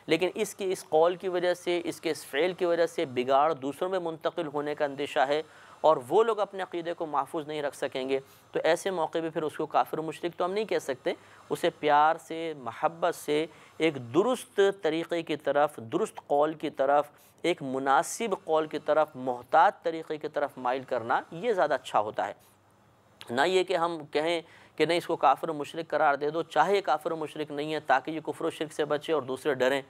A: لیکن اس کی اس قول کی وجہ سے، اس کے اس فعل کی وجہ سے بگاڑ دوسروں میں منتقل ہونے کا اندیشہ ہے اور وہ لوگ اپنے عقیدے کو محفوظ نہیں رکھ سکیں گے، تو ایسے موقع پہ پھر اس کو کافر و مشرک تو ہم نہیں کہہ سکتے، اسے پیار سے، محبت سے ایک درست طریقے کی طرف، درست قول کی طرف، ایک مناسب قول کی طرف، محتاط طریقے کی طرف مائل کرنا یہ زیادہ اچھا ہوتا ہے۔ نہ یہ کہ ہم کہیں کہ نہیں اس کو کافر و مشرک قرار دے دو، چاہے کافر و مشرک نہیں ہے، تاکہ یہ کفر و شرک سے بچے اور دوسرے ڈریں۔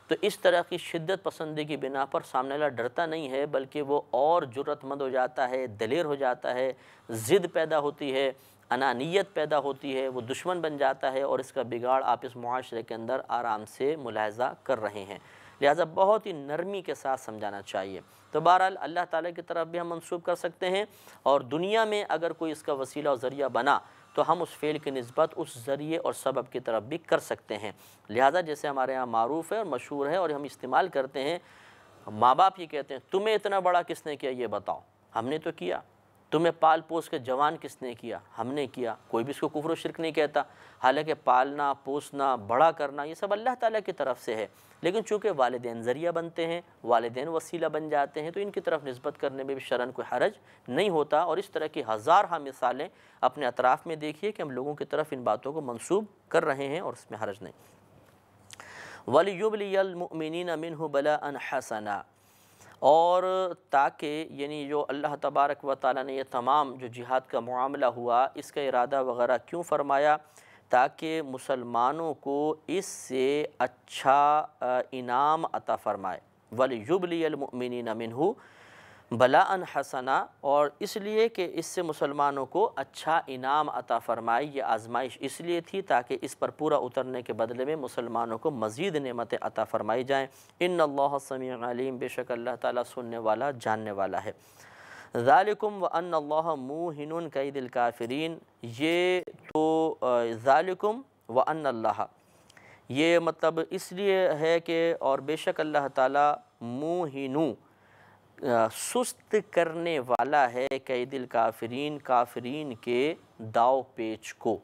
A: تو اس طرح کی شدت پسندی کی بنا پر سامنے والا ڈرتا نہیں ہے، بلکہ وہ اور جرأت مند ہو جاتا ہے، دلیر ہو جاتا ہے، ضد پیدا ہوتی ہے، انانیت پیدا ہوتی ہے، وہ دشمن بن جاتا ہے، اور اس کا بگاڑ آپ اس معاشرے کے اندر آرام سے ملاحظہ کر رہے ہیں۔ لہٰذا بہت ہی نرمی کے ساتھ سمجھانا چاہیے۔ تو بہرحال اللہ تعالیٰ کی طرف بھی ہم منسوب کر سکتے ہیں، اور دنیا میں اگر کوئی اس کا وسیلہ و ذریعہ بنا تو ہم اس فعل کی نسبت اس ذریعے اور سبب کی طرف بھی کر سکتے ہیں۔ لہذا جیسے ہمارے ہاں معروف ہے اور مشہور ہے اور ہم استعمال کرتے ہیں، ماں باپ یہ کہتے ہیں تمہیں اتنا بڑا کس نے کیا یہ بتاؤ، ہم نے تو کیا۔ تمہیں پال پوس کے جوان کس نے کیا، ہم نے کیا۔ کوئی بھی اس کو کفر و شرک نہیں کہتا، حالانکہ پالنا، پوسنا، بڑا کرنا یہ سب اللہ تعالیٰ کی طرف سے ہے، لیکن چونکہ والدین ذریعہ بنتے ہیں، والدین وسیلہ بن جاتے ہیں، تو ان کی طرف نسبت کرنے میں بھی شرعاً کوئی حرج نہیں ہوتا۔ اور اس طرح کی ہزارہ مثالیں اپنے اطراف میں دیکھیے کہ ہم لوگوں کی طرف ان باتوں کو منسوب کر رہے ہیں اور اس میں حرج نہیں۔ وَلِيُبْلِيَ الْمُؤْمِنِينَ مِنْهُ بَلَاءً حَسَنًا، اور تاکہ یعنی جو اللہ تبارک و تعالیٰ نے یہ تمام جو جہاد کا معاملہ ہوا اس کا ارادہ وغیرہ کیوں فرمایا، تاکہ مسلمانوں کو اس سے اچھا انعام عطا فرمائے۔ وَلِيُبْلِيَ الْمُؤْمِنِينَ مِنْهُ بَلَاءً حَسَنًا، اور اس لیے کہ اس سے مسلمانوں کو اچھا انعام عطا فرمائے۔ یہ آزمائش اس لیے تھی تاکہ اس پر پورا اترنے کے بدلے میں مسلمانوں کو مزید نعمتیں عطا فرمائی جائیں۔ ان اللہ سمیع علیم، بے شک اللہ تعالیٰ سننے والا جاننے والا ہے۔ ذالکم وان اللہ موہن کید الکافرین، یہ تو ذالکم وان اللہ، یہ مطلب اس لیے ہے کہ اور بے شک اللہ تعالیٰ موہنو، سست کرنے والا ہے، کید الکافرین، کافرین کے داؤ پیچ کو۔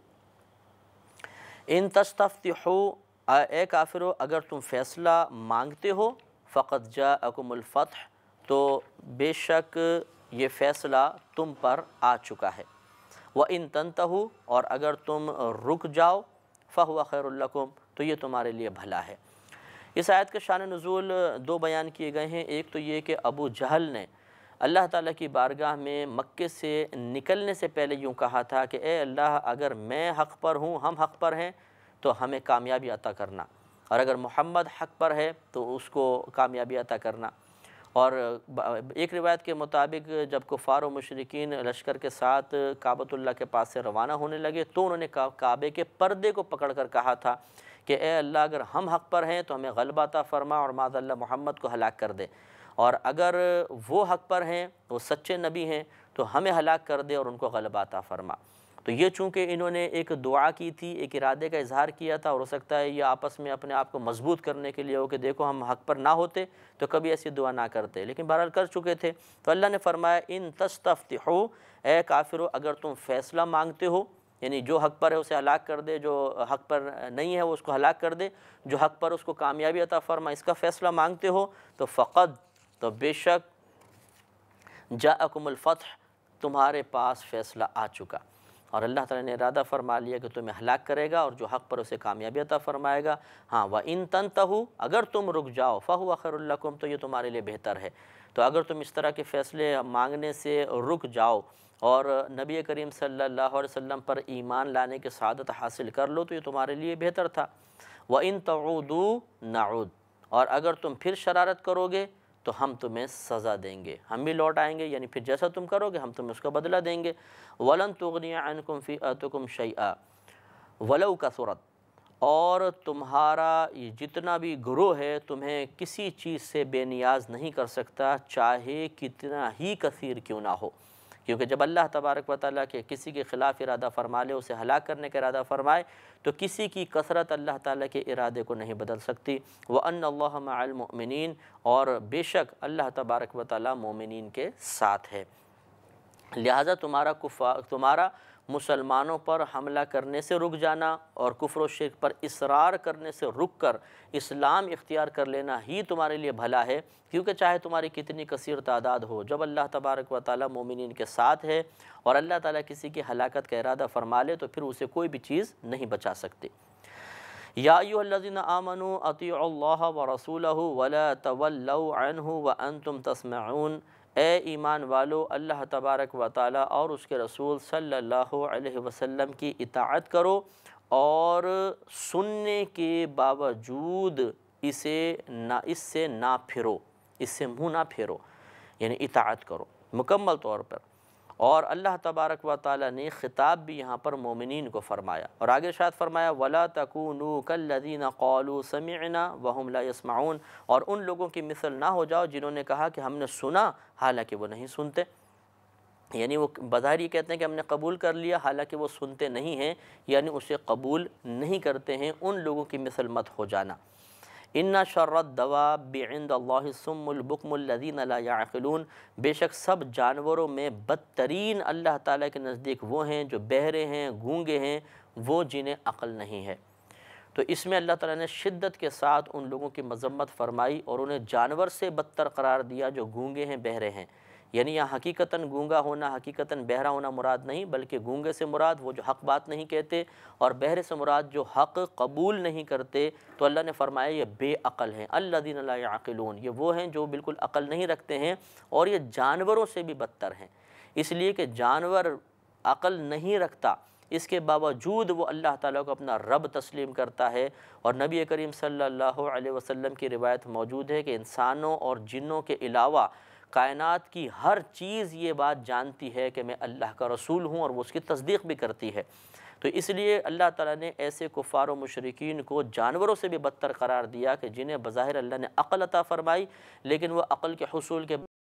A: ان تستفتحوا، اے کافرو اگر تم فیصلہ مانگتے ہو، فقد جاءکم الفتح، تو بے شک یہ فیصلہ تم پر آ چکا ہے۔ وَإِن تَنْتَهُوا، اور اگر تم رک جاؤ، فَهُوَ خَيْرٌ لَكُمْ، تو یہ تمہارے لیے بھلا ہے۔ اس آیت کے شان نزول دو بیان کیے گئے ہیں۔ ایک تو یہ کہ ابو جہل نے اللہ تعالیٰ کی بارگاہ میں مکے سے نکلنے سے پہلے یوں کہا تھا کہ اے اللہ، اگر میں حق پر ہوں، ہم حق پر ہیں، تو ہمیں کامیابی عطا کرنا، اور اگر محمد حق پر ہے تو اس کو کامیابی عطا کرنا۔ اور ایک روایت کے مطابق جب کفار و مشرکین لشکر کے ساتھ کعبۃ اللہ کے پاس سے روانہ ہونے لگے تو انہوں نے کعبے کے پردے کو پکڑ کر کہا تھا کہ اے اللہ، اگر ہم حق پر ہیں تو ہمیں غلبہ عطا فرما اور معاذ اللہ محمد کو ہلاک کر دے، اور اگر وہ حق پر ہیں، وہ سچے نبی ہیں، تو ہمیں ہلاک کر دے اور ان کو غلبہ عطا فرما۔ تو یہ چونکہ انہوں نے ایک دعا کی تھی، ایک ارادے کا اظہار کیا تھا، اور ہو سکتا ہے یہ آپس میں اپنے آپ کو مضبوط کرنے کے لیے ہو کہ دیکھو ہم حق پر نہ ہوتے تو کبھی ایسی دعا نہ کرتے، لیکن بہرحال کر چکے تھے۔ تو اللہ نے فرمایا ان تستفتحوا، اے کافرو اگر تم فیصلہ مانگتے ہو، یعنی جو حق پر ہے اسے ہلاک کر دے، جو حق پر نہیں ہے وہ اس کو ہلاک کر دے، جو حق پر اس کو کامیابی عطا فرما، اس کا فیصلہ مانگتے ہو، تو فقد، تو بے شک جاءکم الفتح، تمہارے پاس فیصلہ آ چکا، اور اللہ تعالیٰ نے ارادہ فرما لیا کہ تمہیں ہلاک کرے گا اور جو حق پر اسے کامیابی عطا فرمائے گا۔ ہاں وَإِن تَنْتَهُوا، اگر تم رک جاؤ، فَهُوَ خَيْرٌ لَكُمْ، تو یہ تمہارے لیے بہتر ہے۔ تو اگر تم اس طرح کے فیصلے مانگنے سے رک جاؤ اور نبی کریم صلی اللہ علیہ وسلم پر ایمان لانے کی سعادت حاصل کر لو تو یہ تمہارے لیے بہتر تھا۔ وَإِن تَعُودُوا نَعُودْ، اور اگر تم پھر شرارت کرو گے تو ہم تمہیں سزا دیں گے، ہم بھی لوٹ آئیں گے، یعنی پھر جیسا تم کرو گے ہم تمہیں اس کا بدلہ دیں گے۔ وَلَن تُغْنِيَ عَنْكُمْ فِئَتُكُمْ شَيْئًا وَلَوْ كَثُرَتْ، اور تمہارا یہ جتنا بھی گروہ ہے تمہیں کسی چیز سے بے نیاز نہیں کر سکتا، چاہے کتنا ہی کثیر کیوں نہ ہو، کیونکہ جب اللہ تبارک و تعالیٰ کے کسی کے خلاف ارادہ فرما لے، اسے ہلاک کرنے کا ارادہ فرمائے، تو کسی کی کثرت اللہ تعالیٰ کے ارادے کو نہیں بدل سکتی۔ وَأَنَّ اللَّهَ مَعَ الْمُؤْمِنِينَ، اور بے شک اللہ تبارک و تعالیٰ مومنین کے ساتھ ہے۔ لہٰذا تمہارا مسلمانوں پر حملہ کرنے سے رک جانا اور کفر و شرک پر اصرار کرنے سے رک کر اسلام اختیار کر لینا ہی تمہارے لیے بھلا ہے، کیونکہ چاہے تمہاری کتنی کثیر تعداد ہو، جب اللہ تبارک و تعالیٰ مومنین کے ساتھ ہے اور اللہ تعالیٰ کسی کی ہلاکت کا ارادہ فرما لے تو پھر اسے کوئی بھی چیز نہیں بچا سکتی۔ یا ایھا الذین آمنوا اطیعوا اللہ ورسولہ ولا تولوا عنہ وانتم تسمعون، اے ایمان والو اللہ تبارک و تعالیٰ اور اس کے رسول صلی اللہ علیہ وسلم کی اطاعت کرو اور سننے کے باوجود اس سے نہ پھرو، اس سے منہ نہ پھیرو، یعنی اطاعت کرو مکمل طور پر۔ اور اللہ تبارک و تعالیٰ نے خطاب بھی یہاں پر مومنین کو فرمایا، اور آگے ارشاد فرمایا وَلَا تَكُونُوا كَالَّذِينَ قَالُوا سَمِعْنَا وَهُمْ لَا يَسْمَعُونَ، اور ان لوگوں کی مثل نہ ہو جاؤ جنہوں نے کہا کہ ہم نے سنا حالانکہ وہ نہیں سنتے، یعنی وہ بظاہر یہ کہتے ہیں کہ ہم نے قبول کر لیا حالانکہ وہ سنتے نہیں ہیں، یعنی اسے قبول نہیں کرتے ہیں، ان لوگوں کی مثل مت ہو جانا۔ اِنَّ شَرَّ الدَّوَابِّ عِندَ اللَّهِ الصُّمُّ الْبُكْمُ الَّذِينَ لَا يَعْقِلُونَ، بے شک سب جانوروں میں بدترین اللہ تعالیٰ کے نزدیک وہ ہیں جو بہرے ہیں، گونگے ہیں، وہ جنہیں عقل نہیں ہے۔ تو اس میں اللہ تعالیٰ نے شدت کے ساتھ ان لوگوں کی مذمت فرمائی اور انہیں جانور سے بدتر قرار دیا جو گونگے ہیں، بہرے ہیں، یعنی یہاں حقیقتاً گونگا ہونا، حقیقتاً بہرا ہونا مراد نہیں، بلکہ گونگے سے مراد وہ جو حق بات نہیں کہتے، اور بہرے سے مراد جو حق قبول نہیں کرتے۔ تو اللہ نے فرمایا یہ بے عقل ہیں، الذین لا یعقلون، یہ وہ ہیں جو بالکل عقل نہیں رکھتے ہیں، اور یہ جانوروں سے بھی بدتر ہیں، اس لیے کہ جانور عقل نہیں رکھتا، اس کے باوجود وہ اللہ تعالیٰ کو اپنا رب تسلیم کرتا ہے۔ اور نبی کریم صلی اللہ علیہ وسلم کی روایت موجود ہے کہ انسانوں اور جنوں کے علاوہ کائنات کی ہر چیز یہ بات جانتی ہے کہ میں اللہ کا رسول ہوں، اور وہ اس کی تصدیق بھی کرتی ہے۔ تو اس لیے اللہ تعالیٰ نے ایسے کفار و مشرکین کو جانوروں سے بھی بدتر قرار دیا کہ جنہیں بظاہر اللہ نے عقل عطا فرمائی، لیکن وہ عقل کے حصول کے